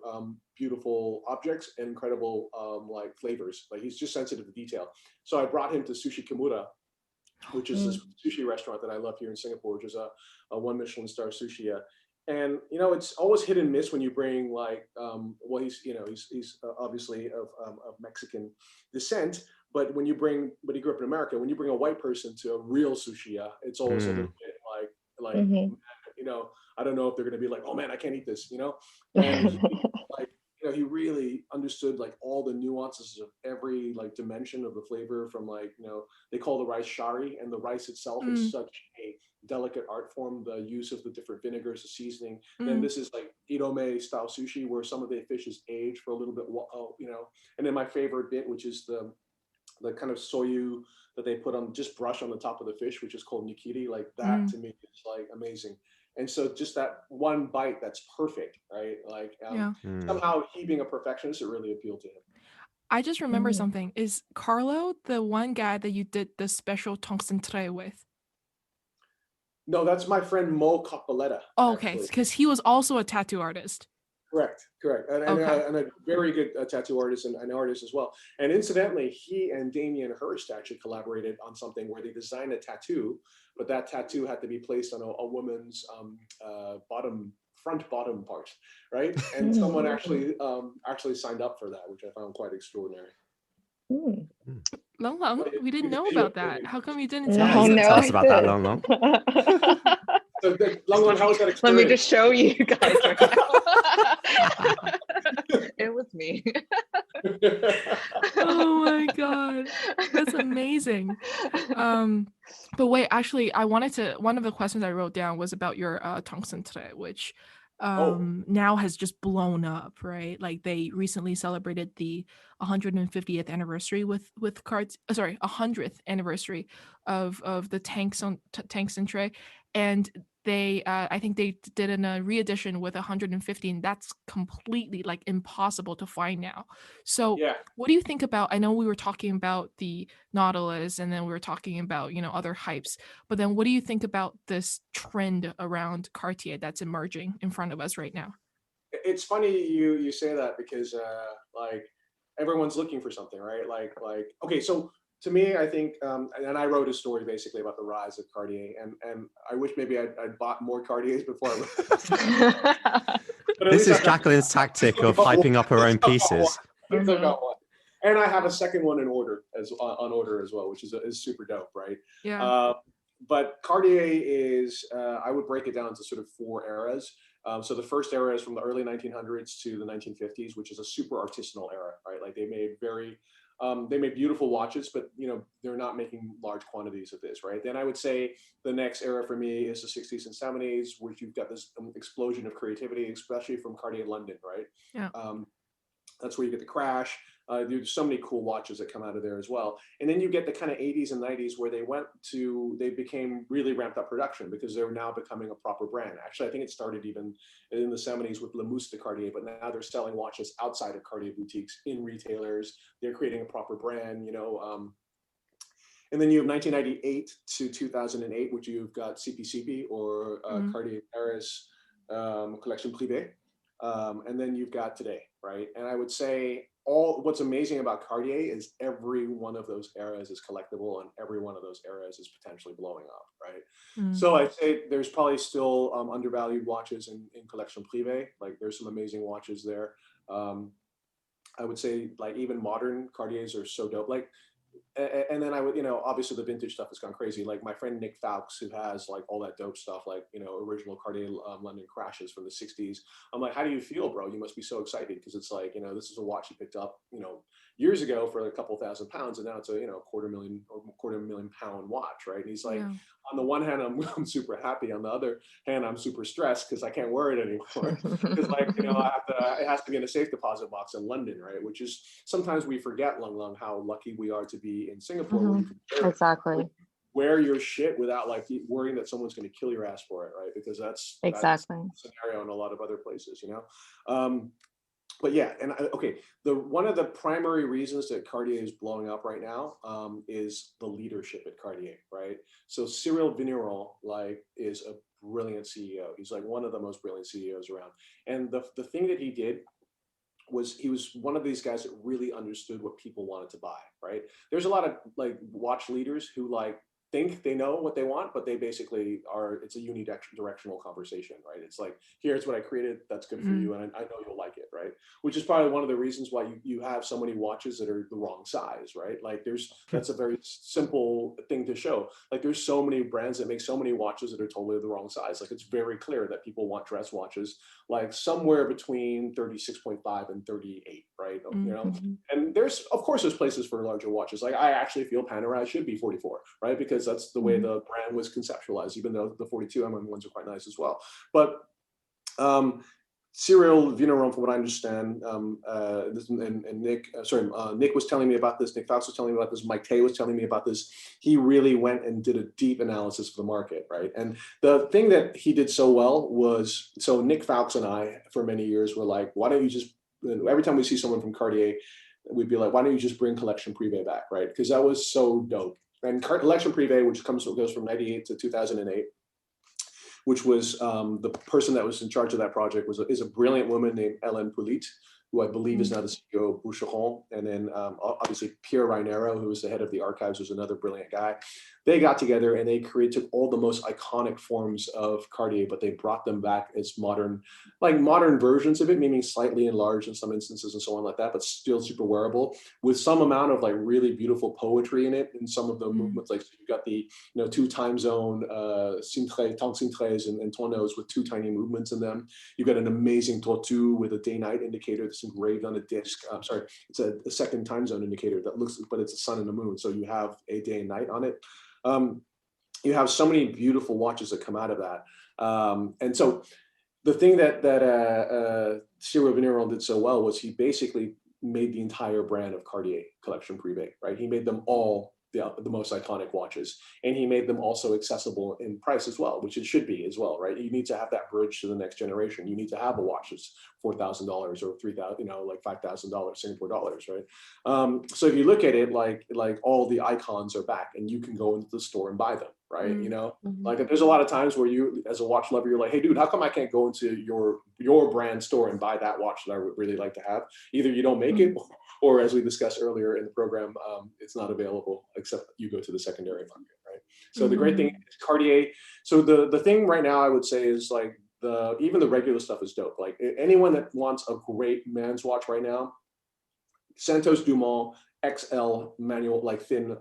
beautiful objects and incredible like flavors. Like he's just sensitive to detail. So I brought him to Sushi Kimura, which is this sushi restaurant that I love here in Singapore, which is a 1 Michelin star sushi. And it's always hit and miss when you bring like well, he's obviously of Mexican descent, but he grew up in America. When you bring a white person to a real sushi, it's always a little bit like I don't know if they're going to be like, oh man, I can't eat this, and he really understood like all the nuances of every like dimension of the flavor, from like they call the rice shari, and the rice itself is such a delicate art form, the use of the different vinegars, the seasoning. Then this is like irome style sushi, where some of the fish is aged for a little bit, and then my favorite bit, which is the kind of soyu that they put on, just brush on the top of the fish, which is called nikiri, like that to me is like amazing. And so just that one bite that's perfect, right? Like somehow he being a perfectionist, it really appealed to him. I just remember something. Is Carlo the one guy that you did the special tungsten tray with? No, that's my friend Mo Capoletta. Oh, okay, because he was also a tattoo artist. Correct. And a very good tattoo artist and an artist as well. And incidentally, he and Damien Hirst actually collaborated on something where they designed a tattoo, but that tattoo had to be placed on a woman's front bottom part, right? And someone actually signed up for that, which I found quite extraordinary. Long Long, we didn't know about that. How come you didn't tell us about that, Long Long? So, Long Long, how was that experience? Let me just show you guys right now. It was me. Oh my god, that's amazing. But wait, actually, one of the questions I wrote down was about your tungsten tray, which now has just blown up, right? Like they recently celebrated the 150th anniversary with 100th anniversary of the tungsten tray, and they I think they did a re-edition with 150, and that's completely like impossible to find now. So what do you think about, I know we were talking about the Nautilus and then we were talking about other hypes, but then what do you think about this trend around Cartier that's emerging in front of us right now? It's funny you say that, because like everyone's looking for something, right? Like okay, so to me, I think, and I wrote a story basically about the rise of Cartier, and I wish maybe I'd bought more Cartiers before I wrote. This is Jacqueline's tactic of hyping up her own pieces. I've got one. And I have a second one on order as well, which is super dope, right? Yeah. But Cartier is, I would break it down into sort of 4 eras. So the first era is from the early 1900s to the 1950s, which is a super artisanal era, right? Like they made beautiful watches, but they're not making large quantities of this, right? Then I would say the next era for me is the 60s and 70s, where you've got this explosion of creativity, especially from Cartier London, right? Yeah. That's where you get the crash. There's so many cool watches that come out of there as well. And then you get the kind of 80s and 90s where they became really ramped up production, because they're now becoming a proper brand. Actually, I think it started even in the 70s with Le Mousse de Cartier, but now they're selling watches outside of Cartier boutiques in retailers. They're creating a proper brand, And then you have 1998 to 2008, which you've got CP or Cartier Paris Collection Privée. And then you've got today, right? And I would say what's amazing about Cartier is every one of those eras is collectible, and every one of those eras is potentially blowing up, right? So I'd say there's probably still undervalued watches in Collection Privée. Like there's some amazing watches there. I would say like even modern Cartiers are so dope. Like, and then I would, obviously the vintage stuff has gone crazy. Like my friend Nick Fowkes, who has like all that dope stuff, like, original Cartier London crashes from the 60s. I'm like, how do you feel, bro? You must be so excited, because it's like, this is a watch he picked up, years ago for a couple £1,000, and now it's a, £250,000 watch, right? And he's like, on the one hand, I'm super happy. On the other hand, I'm super stressed because I can't wear it anymore. Because like, it has to be in a safe deposit box in London, right? Which is, sometimes we forget, Long, how lucky we are to be in Singapore. Where you can Exactly. wear your shit without like worrying that someone's going to kill your ass for it, right? Because that's the scenario in a lot of other places, But yeah, and one of the primary reasons that Cartier is blowing up right now is the leadership at Cartier, right? So Cyril Vigneron is a brilliant CEO. He's like one of the most brilliant CEOs around. And the thing that he did was he was one of these guys that really understood what people wanted to buy, right? There's a lot of like watch leaders who think they know what they want, but they basically it's a unidirectional conversation, right? It's like, here's what I created, that's good for you, and I know you'll like it, right? Which is probably one of the reasons why you have so many watches that are the wrong size, right? Like that's a very simple thing to show. Like there's so many brands that make so many watches that are totally the wrong size. Like it's very clear that people want dress watches like somewhere between 36.5 and 38, right? And there's places for larger watches. Like I actually feel Panerai should be 44, right? Because that's the way the brand was conceptualized, even though the 42mm ones are quite nice as well. But Serial Vigneron, from what I understand, Nick was telling me about this, Nick Faux was telling me about this, Mike Tay was telling me about this. He really went and did a deep analysis of the market, right? And the thing that he did so well was, so Nick Faux and I, for many years, were like, why don't you just, every time we see someone from Cartier, we'd be like, why don't you just bring Collection Privé back, right? Because that was so dope. And Collection Privé, which goes from 98 to 2008, which was the person that was in charge of that project is a brilliant woman named Hélène Poulit, who I believe is now the CEO of Boucheron. And then obviously Pierre Reinero, who was the head of the archives, was another brilliant guy. They got together and they took all the most iconic forms of Cartier, but they brought them back as modern versions of it, meaning slightly enlarged in some instances and so on like that, but still super wearable, with some amount of like really beautiful poetry in it. In some of the movements, like so you've got the 2 time zone temps cintrés and tourneaux with 2 tiny movements in them. You've got an amazing tortue with a day-night indicator that's engraved on a disc. It's a second time zone indicator that looks, but it's a sun and a moon, so you have a day and night on it. You have so many beautiful watches that come out of that. And so the thing that Cyril Vigneron did so well was he basically made the entire brand of Cartier Collection Privé, right? He made them all the most iconic watches, and he made them also accessible in price as well, which it should be as well, right? You need to have that bridge to the next generation. You need to have a watch that's $4,000 or $3,000, like $5,000 Singapore dollars, right? So if you look at it, like all the icons are back, and you can go into the store and buy them, right? Like there's a lot of times where you, as a watch lover, you're like, hey, dude, how come I can't go into your brand store and buy that watch that I would really like to have? Either you don't make it, or as we discussed earlier in the program, it's not available except you go to the secondary market, right? So the great thing is Cartier. So the thing right now I would say is like even the regular stuff is dope. Like anyone that wants a great man's watch right now, Santos Dumont XL manual, like thin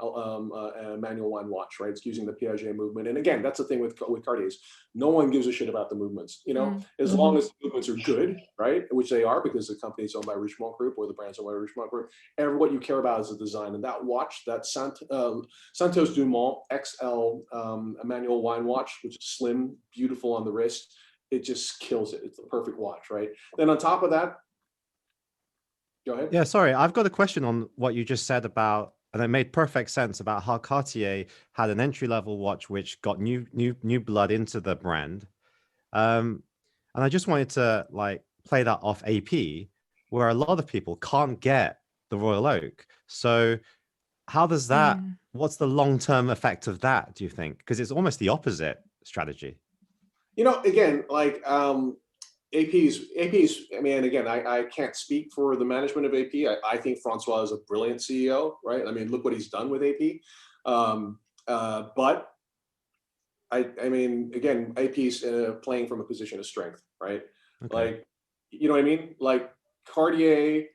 manual wine watch, right? It's using the Piaget movement. And again, that's the thing with Cartiers. No one gives a shit about the movements, as long as the movements are good, right? Which they are, because the company is owned by Richemont Group, or the brand's owned by Richemont Group. What you care about is the design. And that watch, that Santos Dumont XL manual wine watch, which is slim, beautiful on the wrist, it just kills it. It's the perfect watch, right? Then on top of that, go ahead. Yeah, sorry. I've got a question on what you just said about, and it made perfect sense about how Cartier had an entry-level watch which got new blood into the brand. And I just wanted to like play that off AP, where a lot of people can't get the Royal Oak. So how does that, what's the long-term effect of that, do you think? Because it's almost the opposite strategy. Again, like AP's, I mean, again, I can't speak for the management of AP. I think Francois is a brilliant CEO, right? I mean, look what he's done with AP. But I mean, again, AP's playing from a position of strength, right? Okay. Like, you know what I mean? Like Cartier,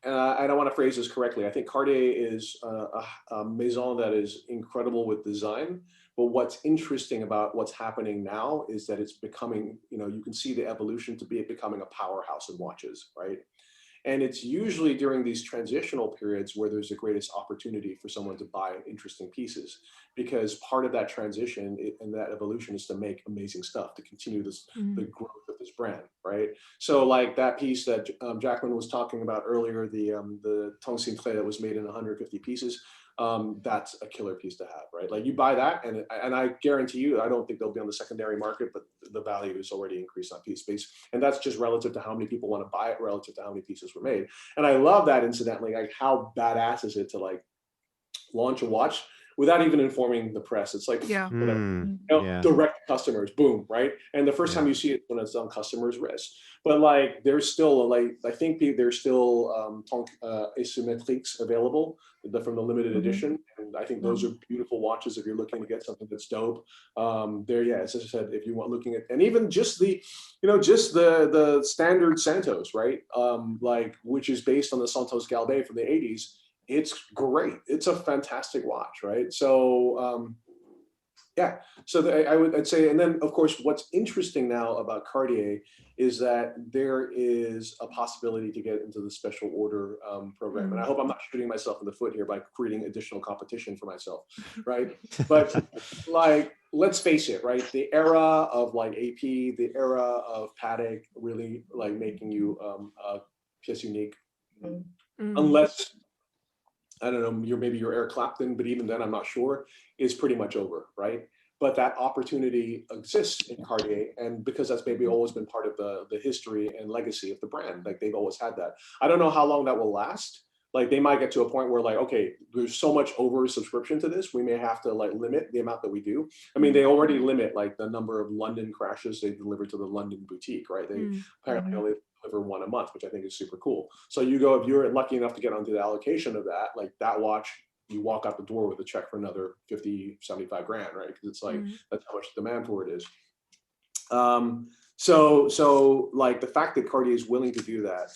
I don't want to phrase this correctly. I think Cartier is a maison that is incredible with design. But what's interesting about what's happening now is that it's becoming, you can see the evolution to it becoming a powerhouse in watches, right? And it's usually during these transitional periods where there's the greatest opportunity for someone to buy interesting pieces, because part of that transition and that evolution is to make amazing stuff, to continue the growth of this brand, right? So like that piece that Jacqueline was talking about earlier, the temps cintrés that was made in 150 pieces, that's a killer piece to have, right? Like you buy that, and I guarantee you, I don't think they'll be on the secondary market, but the value is already increased on piece base, and that's just relative to how many people want to buy it, relative to how many pieces were made. And I love that, incidentally, like how badass is it to like launch a watch without even informing the press. It's like, direct customers, boom, right? And the first time you see it when it's on customers' wrist. But like, there's still like, I think there's still asymmetriques available from the limited edition. And I think those are beautiful watches if you're looking to get something that's dope. As I said, if you want looking at, and even just the standard Santos, right? Like, which is based on the Santos Galbé from the 80s. It's great. It's a fantastic watch, right? So Yeah, so I'd say, and then of course, what's interesting now about Cartier is that there is a possibility to get into the special order program. And I hope I'm not shooting myself in the foot here by creating additional competition for myself, right? But like, let's face it, right? The era of like AP, the era of Patek really like making you a pièce unique, unless, I don't know, maybe you're Eric Clapton, but even then I'm not sure, is pretty much over, right? But that opportunity exists in Cartier, and because that's maybe always been part of the history and legacy of the brand, like they've always had that. I don't know how long that will last. Like they might get to a point where like, okay, there's so much over subscription to this, we may have to like limit the amount that we do. I mean, they already limit like the number of London crashes they deliver to the London boutique, right? They apparently only deliver one a month, which I think is super cool. So you go, if you're lucky enough to get onto the allocation of that, like that watch, you walk out the door with a check for another 50, 75 grand, right? Because it's like, that's how much demand for it is. So like the fact that Cartier is willing to do that,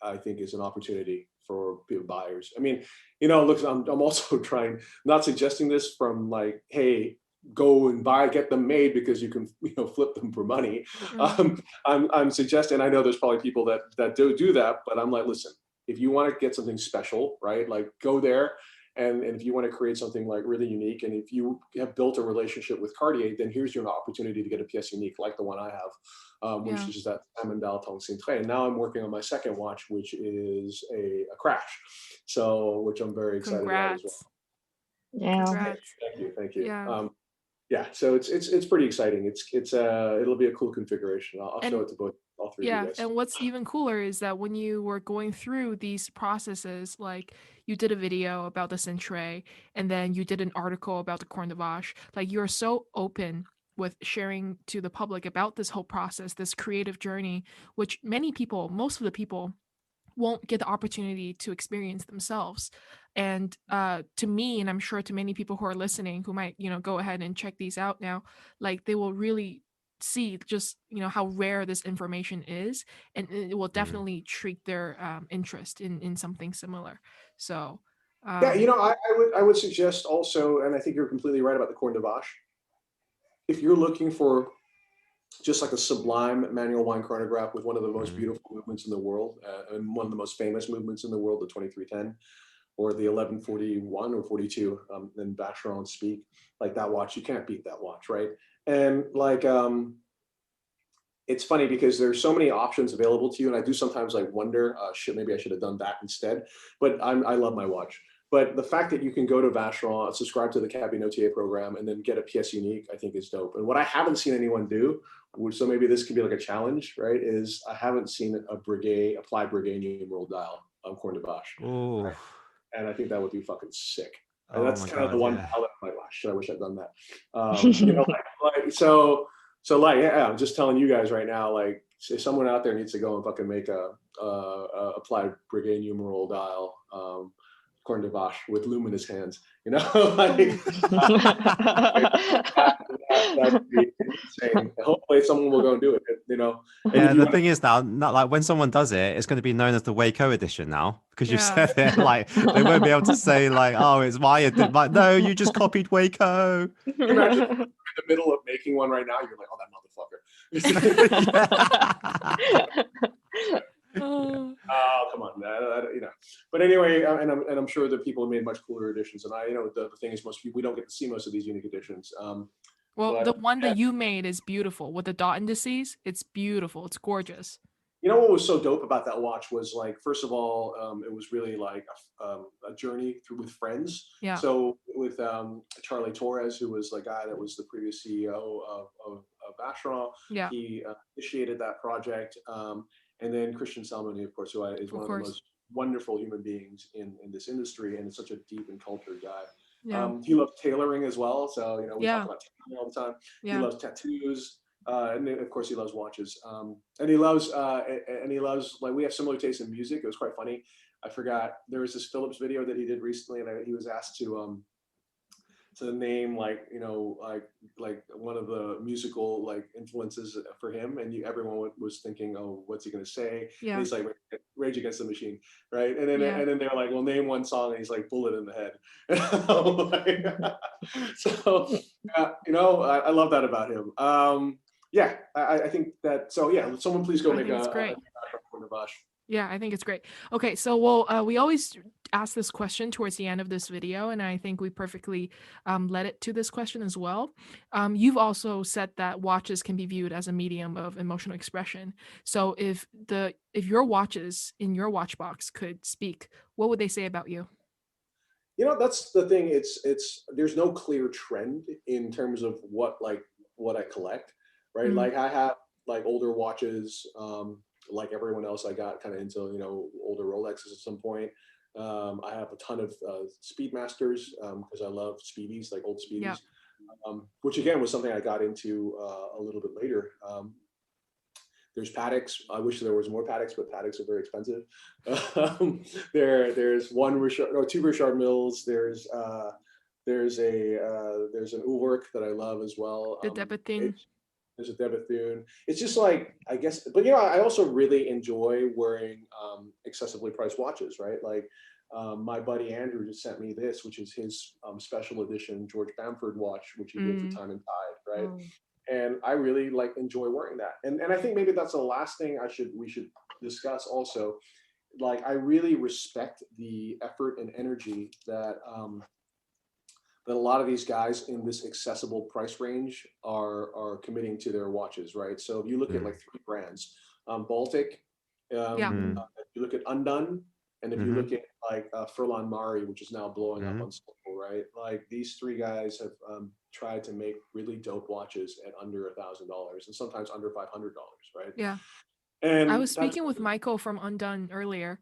I think is an opportunity for people, buyers. I mean, you know, look, I'm also trying, not suggesting this from like, hey, go and get them made because you can, you know, flip them for money. I'm suggesting, I know there's probably people that do that, but I'm like, listen, if you want to get something special, right? Like go there. And if you want to create something like really unique, and if you have built a relationship with Cartier, then here's your opportunity to get a pièce unique like the one I have, which is that Amandal Tong Sin Tre. And now I'm working on my second watch, which is a crash. So, which I'm very excited about as well. Yeah. Congrats. Thank you. Yeah. Yeah, so it's pretty exciting. It'll be a cool configuration. I'll show it to all three of you guys. And what's even cooler is that when you were going through these processes, like you did a video about the Cintre, and then you did an article about the Corne de Vache, like you're so open with sharing to the public about this whole process, this creative journey, which most of the people won't get the opportunity to experience themselves. And to me, and I'm sure to many people who are listening who might, go ahead and check these out now, like they will really see just, how rare this information is, and it will definitely treat their interest in something similar. So yeah, I would suggest also, and I think you're completely right about the Corne de Vache. If you're looking for just like a sublime manual wine chronograph with one of the most beautiful movements in the world, and one of the most famous movements in the world, the 2310 or the 1141 or 42 in Vacheron speak, like that watch, you can't beat that watch, right? And like, it's funny because there's so many options available to you, and I do sometimes like wonder, maybe I should have done that instead. But I love my watch. But the fact that you can go to Vacheron, subscribe to the Cabinotier program, and then get a pièce unique, I think is dope. And what I haven't seen anyone do, so maybe this could be like a challenge, right? Is I haven't seen a applied Breguet numeral dial on Corne de Vache. Right? And I think that would be fucking sick. And that's kind of the one dial that I'm like, shit, I wish I'd done that. So like, yeah, I'm just telling you guys right now, like, if someone out there needs to go and fucking make a applied Breguet numeral dial, Corne de Vache with luminous hands, like that'd be insane. Hopefully someone will go and do it, Yeah, the thing is now, not like when someone does it, it's going to be known as the Wei Koh edition now, because you said it. Like they won't be able to say like, oh, it's my edition. Like, no, you just copied Wei Koh. Imagine in the middle of making one right now, you're like, oh, that motherfucker. Oh, come on, But anyway, and I'm sure that people have made much cooler editions. And the thing is, most people, we don't get to see most of these unique editions. Well, the one that you made is beautiful with the dot indices. It's beautiful. It's gorgeous. What was so dope about that watch was, like, first of all, it was really like a journey through with friends. Yeah. So with Charlie Torres, who was the guy that was the previous CEO of Vacheron, he initiated that project. And then Christian Salmoni, of course, who is one of the most wonderful human beings in this industry, and is such a deep and cultured guy. Yeah. He loves tailoring as well. So, we talk about tailoring all the time. Yeah. He loves tattoos. And then, of course, he loves watches. And he loves, like, we have similar tastes in music. It was quite funny. I forgot, there was this Philips video that he did recently, and he was asked to name like like one of the musical like influences for him, and everyone was thinking, oh, what's he gonna say? Yeah. And he's like Rage Against the Machine, right? And then Yeah. and then they're like, well, name one song, and he's like Bullet in the Head. So I love that about him. Yeah, I think that. So yeah, someone please go make a for Navash. Yeah, I think it's great. Okay, so we always ask this question towards the end of this video, and I think we perfectly led it to this question as well. You've also said that watches can be viewed as a medium of emotional expression. So if your watches in your watch box could speak, what would they say about you? That's the thing. It's there's no clear trend in terms of what I collect, right? Mm. Like I have like older watches. Like everyone else, I got kind of into older Rolexes at some point. I have a ton of Speedmasters because I love Speedies, like old Speedies, Yeah. Which again was something I got into a little bit later. There's Pateks. I wish there was more Pateks, but Pateks are very expensive. There's two Richard Milles. There's an Ulrich that I love as well. The Debethune. There's a Debethune. It's just like, I guess, but I also really enjoy wearing excessively priced watches, right? Like my buddy Andrew just sent me this, which is his special edition George Bamford watch, which he did for Time and Tide, right? Oh. And I really enjoy wearing that. And I think maybe that's the last thing we should discuss also. Like I really respect the effort and energy that that a lot of these guys in this accessible price range are committing to their watches, right? So if you look at like 3 brands, Baltic, if you look at Undone, and if you look at like Furlan Mari, which is now blowing up on Sony, right? Like these 3 guys have tried to make really dope watches at under $1,000 and sometimes under $500, right? Yeah. And I was speaking with Michael from Undone earlier,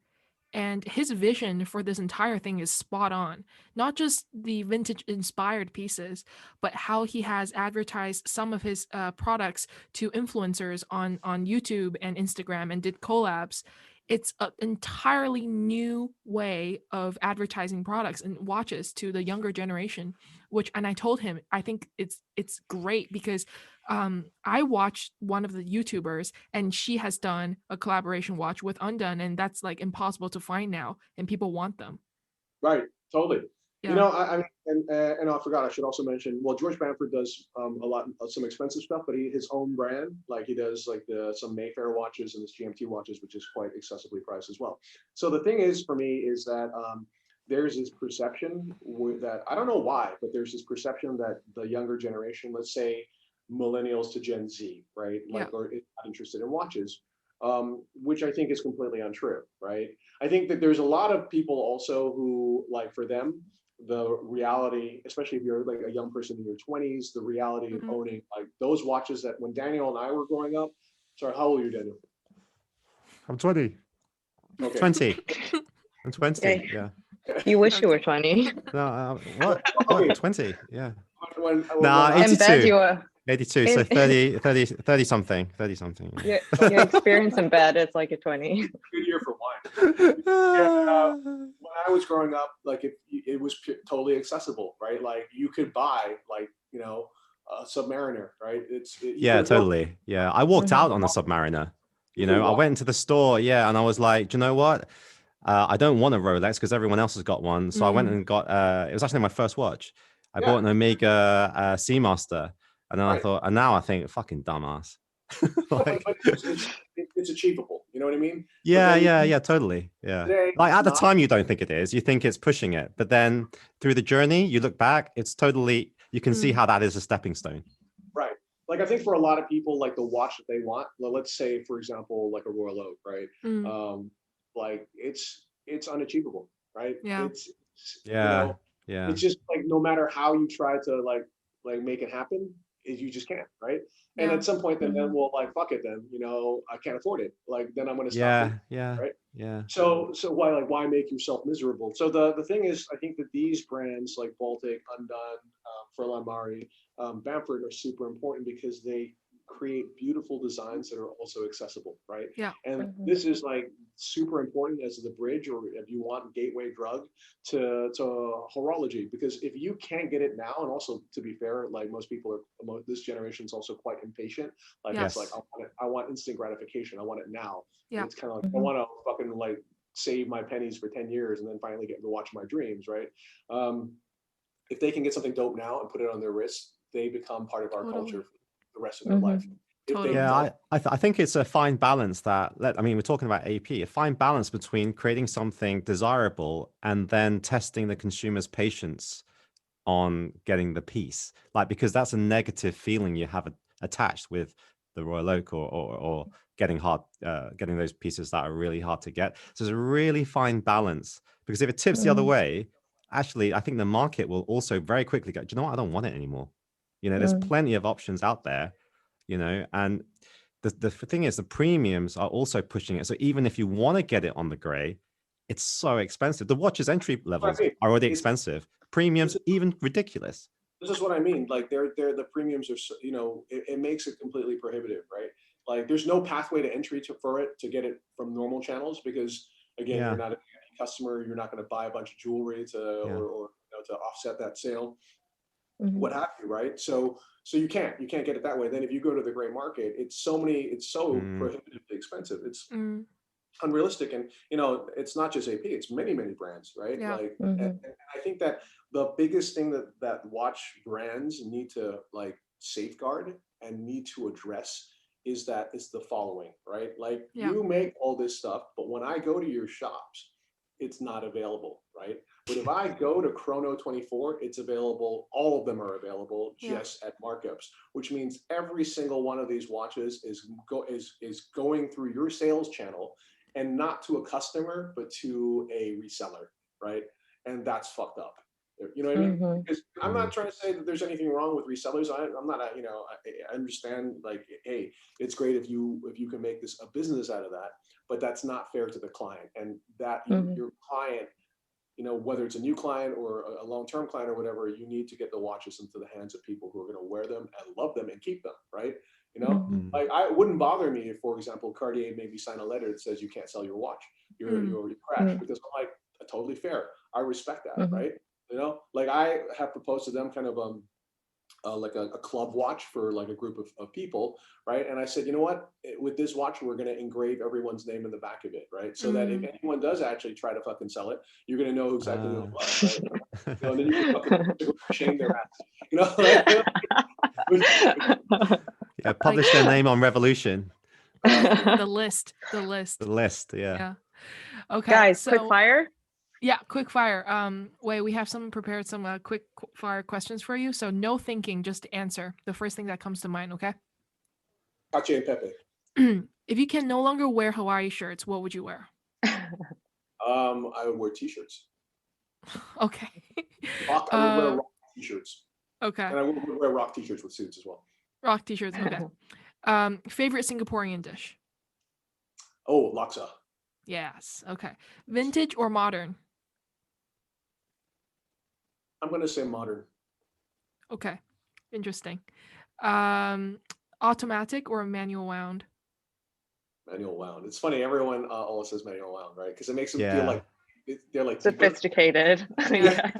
and his vision for this entire thing is spot on. Not just the vintage inspired pieces, but how he has advertised some of his products to influencers on YouTube and Instagram and did collabs. It's an entirely new way of advertising products and watches to the younger generation, and I told him, I think it's great because I watched one of the YouTubers and she has done a collaboration watch with Undone, and that's like impossible to find now, and people want them. Right, totally. Yeah. I I forgot, I should also mention, well, George Bamford does some expensive stuff, but his own brand, like he does like some Mayfair watches and his GMT watches, which is quite accessibly priced as well. So the thing is for me is that there's this perception that, I don't know why, but there's this perception that the younger generation, let's say millennials to Gen Z, right? Like, or is not interested in watches, which I think is completely untrue, right? I think that there's a lot of people also who, like, for them, the reality, especially if you're like a young person in your 20s, the reality of owning like those watches that when Daniel and I were growing up. Sorry, how old are you, Daniel? I'm 20. Okay. 20. I'm 20. Yeah. You wish you were 20. No, what? Okay. What? 20? Yeah. Nah, 82. 82, so 30 something. Your experience in bed is like a 20. Good year for wine. When I was growing up, like it was totally accessible, right? Like you could buy like, a Submariner, right? Yeah, totally. Yeah, I walked out on the Submariner. I went into the store, and I was like, do you know what? I don't want a Rolex because everyone else has got one. So I went and got, it was actually my first watch. I bought an Omega Seamaster. And then I thought, and now I think, fucking dumbass. But it's achievable. You know what I mean? Yeah, totally. Yeah. Like at the time, you don't think it is. You think it's pushing it. But then through the journey, you look back, it's totally, you can see how that is a stepping stone. Right. Like I think for a lot of people, like the watch that they want, let's say, for example, like a Royal Oak, right? Like it's unachievable, right? Yeah. It's just like no matter how you try to like make it happen, you just can't, right? And at some point then we'll like, fuck it then, I can't afford it. Like then I'm gonna stop. Right. Yeah. So why make yourself miserable? So the thing is, I think that these brands like Baltic, Undone, Furlan Mari, Bamford are super important because they create beautiful designs that are also accessible, right? Yeah. And this is like super important as the bridge, or if you want gateway drug to horology, because if you can't get it now, and also to be fair, like most people are, this generation is also quite impatient. Like Yes. it's like I want instant gratification. I want it now. Yeah. And it's kind of like I want to fucking like save my pennies for 10 years and then finally get to watch my dreams, right? If they can get something dope now and put it on their wrist, they become part of our culture for the rest of their life. Totally. Yeah, I think it's a fine balance that, I mean, we're talking about AP, a fine balance between creating something desirable and then testing the consumer's patience on getting the piece. Like, because that's a negative feeling you have attached with the Royal Oak or getting those pieces that are really hard to get. So it's a really fine balance, because if it tips the other way, actually, I think the market will also very quickly go, do you know what? I don't want it anymore. You know, there's plenty of options out there, you know, and the thing is the premiums are also pushing it. So even if you want to get it on the gray, it's so expensive. The watch's entry levels are already expensive. Premiums even ridiculous. This is what I mean. Like the premiums are, you know, it makes it completely prohibitive, right? Like there's no pathway to entry for it to get it from normal channels, because again, you're not a customer. You're not going to buy a bunch of jewelry or you know, to offset that sale, what have you, right? So you can't get it that way. Then if you go to the gray market, it's so prohibitively expensive. It's unrealistic. And you know, it's not just AP, it's many brands, right? Like and I think that the biggest thing that watch brands need to like safeguard and need to address is the following, right? Like you make all this stuff, but when I go to your shops, it's not available, right? But if I go to Chrono 24, it's available. All of them are available just at markups, which means every single one of these watches is going through your sales channel, and not to a customer, but to a reseller, right? And that's fucked up. You know what I mean? Because I'm not trying to say that there's anything wrong with resellers. I'm not, you know, I understand, like, hey, it's great if you can make this a business out of that, but that's not fair to the client. And that your client, you know, whether it's a new client or a long-term client or whatever, you need to get the watches into the hands of people who are going to wear them and love them and keep them, right? You know, like it wouldn't bother me if, for example, Cartier maybe sign a letter that says you can't sell your watch, your crash, because I'm like, totally fair. I respect that, right? You know, like I have proposed to them kind of like a club watch for like a group of people, right? And I said, you know what, with this watch, we're going to engrave everyone's name in the back of it, right? So that if anyone does actually try to fucking sell it, you're going to know exactly who it was, right? You know, and then you can fucking shame their ass, you know? Yeah, publish their name on Revolution. The list. Yeah. Okay. Guys, so, quick fire. Yeah, quick fire. Wei, we have prepared some quick fire questions for you. So no thinking, just answer the first thing that comes to mind. Okay. Cartier and Pepe. If you can no longer wear Hawaii shirts, what would you wear? I would wear t-shirts. Okay. I would wear rock t-shirts. Okay. And I would wear rock t-shirts with suits as well. Rock t-shirts. Okay. Favorite Singaporean dish? Oh, laksa. Yes. Okay. Vintage or modern? I'm going to say modern. Okay. Interesting. Automatic or manual wound? Manual wound. It's funny. Everyone always says manual wound, right? Because it makes them feel like they're like sophisticated. Yeah.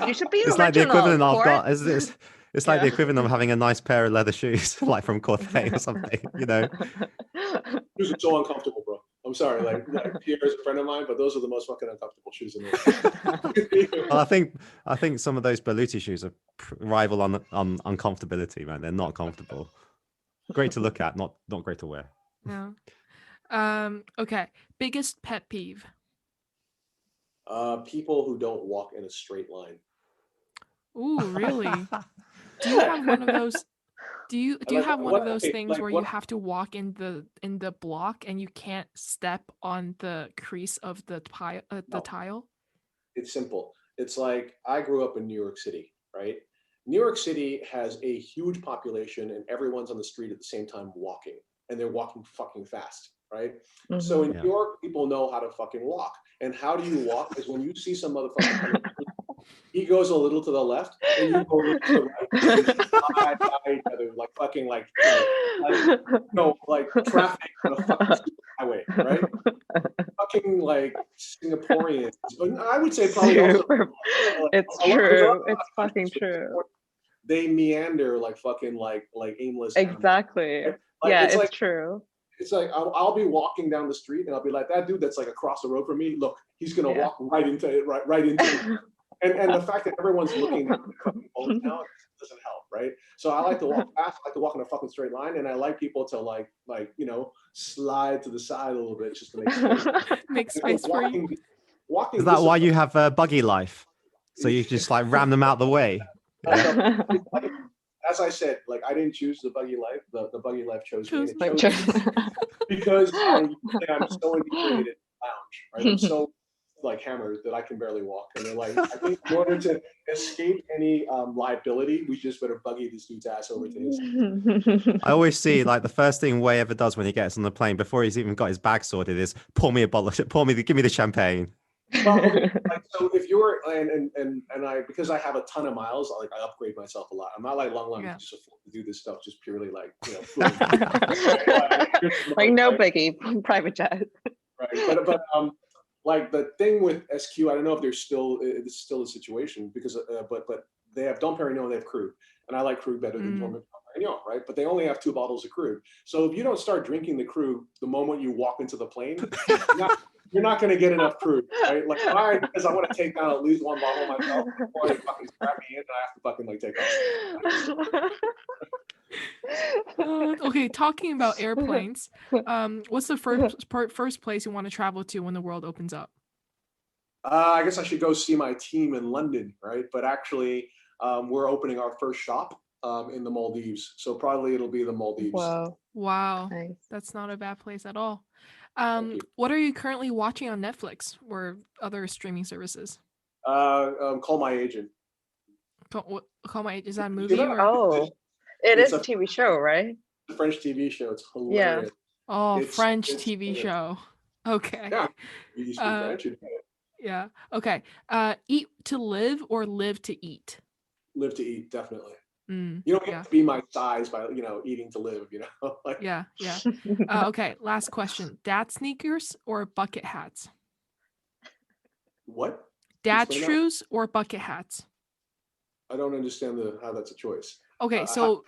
You should be it's original. Like the equivalent it's like the equivalent of having a nice pair of leather shoes, like from Cartier or something, you know. Shoes are so uncomfortable, bro. I'm sorry. Like Pierre is a friend of mine, but those are the most fucking uncomfortable shoes in the world. Well, I think some of those Berluti shoes are rival on uncomfortability, man. They're not comfortable. Great to look at, not great to wear. No. Okay. Biggest pet peeve? People who don't walk in a straight line. Ooh, really? Do you have one of those? Do you have one of those things where you have to walk in the block and you can't step on the crease of the tile? It's simple. It's like I grew up in New York City, right? New York City has a huge population and everyone's on the street at the same time walking, and they're walking fucking fast, right? So in New York, people know how to fucking walk. And how do you walk is when you see some motherfucker coming, he goes a little to the left, and you go a little to the right. And slide by each other, like fucking like traffic on a fucking highway, right? Fucking like Singaporeans. I would say probably also. It's true. It's fucking true. They meander like fucking like aimless. Exactly. Animals, right? Yeah, it's like, true. It's like I'll be walking down the street and I'll be like, that dude that's like across the road from me. Look, he's gonna walk right into it, right into it. And the fact that everyone's looking at the fucking bullets now doesn't help, right? So I like to walk fast. I like to walk in a fucking straight line, and I like people to like slide to the side a little bit just to make space. Make space for you. Walking. Is that why you have a buggy life? So you just like ram them out the way? Yeah. As I said, like I didn't choose the buggy life. The buggy life chose me. Because I'm so integrated in lounge, right? I'm so like hammered that I can barely walk. And they're like, I think in order to escape any liability, we just better buggy this dude's ass over to his. I always see like the first thing Wei ever does when he gets on the plane before he's even got his bag sorted is give me the champagne. Well, okay, like, so if you're and I, because I have a ton of miles, I upgrade myself a lot. I'm not like long just afford to do this stuff just purely like like no biggie, private jet. Right, but like the thing with SQ, I don't know if this is still the situation because but they have Dom Perignon, they have Krug, and I like Krug better than Dom Perignon, right? But they only have 2 bottles of Krug. So if you don't start drinking the Krug the moment you walk into the plane, you're not going to get enough Krug, right? Like, why? Because I want to take down at least 1 bottle myself before they fucking strap me in, and I have to fucking like take off. Okay, talking about airplanes, what's the first place you want to travel to when the world opens up? I guess I should go see my team in London, right? But actually, we're opening our first shop in the Maldives, so probably it'll be the Maldives. Wow, nice. That's not a bad place at all. What are you currently watching on Netflix or other streaming services? Call My Agent. Call My Agent, is that a movie? It is a TV show, right? It's a French TV show. It's hilarious. Yeah. Oh, French TV show. Okay. Yeah. You speak French. Yeah. Okay. Eat to live or live to eat? Live to eat, definitely. You don't have to be my size by eating to live. Like... Yeah. Okay. Last question: dad sneakers or bucket hats? What? Dad shoes or bucket hats? I don't understand how that's a choice. Okay, so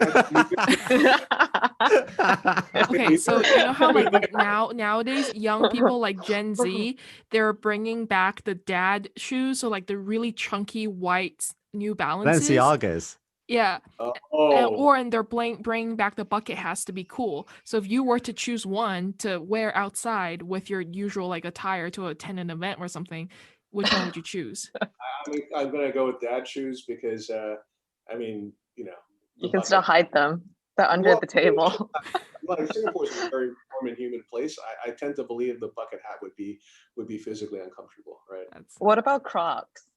okay, so you know how like nowadays young people like Gen Z, they're bringing back the dad shoes, so like the really chunky white New Balances. Balenciagas. Yeah. And they're bringing back the bucket hats to be cool. So if you were to choose one to wear outside with your usual like attire to attend an event or something, which one would you choose? I'm gonna go with dad shoes because you can still hide them. They're under the table. Like Singapore is a very warm and humid place. I tend to believe the bucket hat would be physically uncomfortable, right? What about Crocs?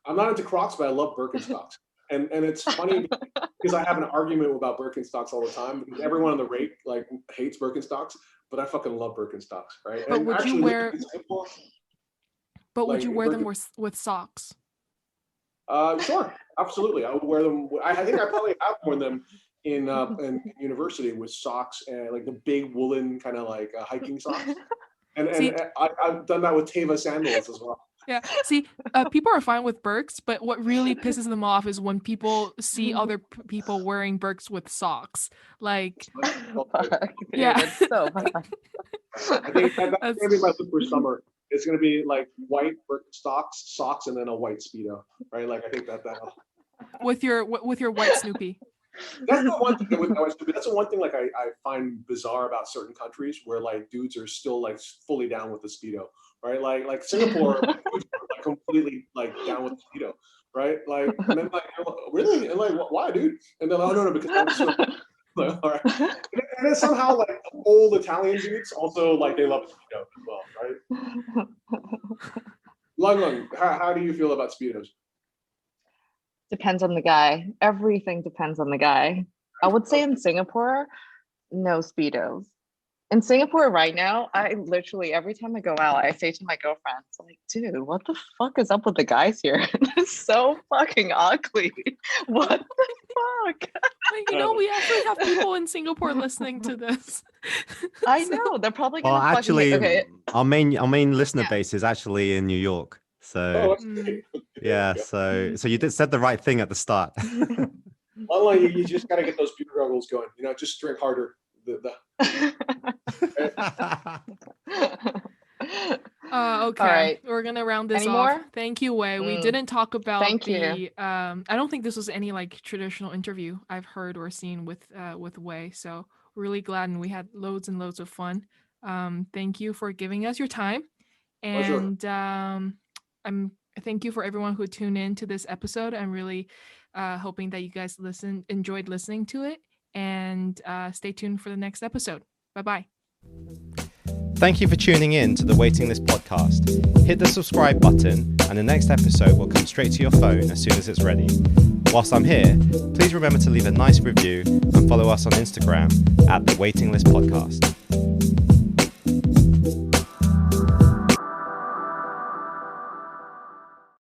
I'm not into Crocs, but I love Birkenstocks. And it's funny because I have an argument about Birkenstocks all the time because everyone on the Rake like hates Birkenstocks, but I fucking love Birkenstocks, right? But would you wear? But would like, you wear them with socks? Sure, absolutely. I would wear them. I think I probably have worn them in university with socks and like the big woolen kind of like hiking socks. And I've done that with Teva sandals as well. Yeah. See, people are fine with Birks, but what really pisses them off is when people see other people wearing Birks with socks. Like, yeah. That's so bad. I think that's going to be my look for summer. It's going to be like white Birkenstocks, socks, and then a white Speedo, right? Like I think that with your white Snoopy. That's the one thing that's the one thing like I find bizarre about certain countries where like dudes are still like fully down with the Speedo, right? Like Singapore, dudes are like completely like down with the Speedo, right? Like and then like really and like why, dude? And then no because I'm so all right. And then somehow like old Italian dudes also like they love Speedo as well, right? Lung, how do you feel about Speedos? Depends on the guy. Everything depends on the guy. I would say in Singapore, no Speedos. In Singapore right now, I literally every time I go out, I say to my girlfriend, it's like, dude, what the fuck is up with the guys here? It's so fucking ugly. What the fuck? You know, we actually have people in Singapore listening to this. I know. They're probably gonna actually, okay. our main listener base is actually in New York. So Okay. yeah, so you said the right thing at the start. Online, you just gotta get those beer goggles going. You know, just drink harder. Okay. All right. We're gonna round this Any off. more? Thank you, Wei. We didn't talk about Thank you. I don't think this was any like traditional interview I've heard or seen with Wei. So really glad, and we had loads and loads of fun. Thank you for giving us your time, and thank you for everyone who tuned in to this episode. I'm really hoping that you guys enjoyed listening to it, and stay tuned for the next episode. Bye-bye. Thank you for tuning in to the Waiting List podcast. Hit the subscribe button and the next episode will come straight to your phone as soon as it's ready. Whilst I'm here, please remember to leave a nice review and follow us on Instagram at the Waiting List podcast.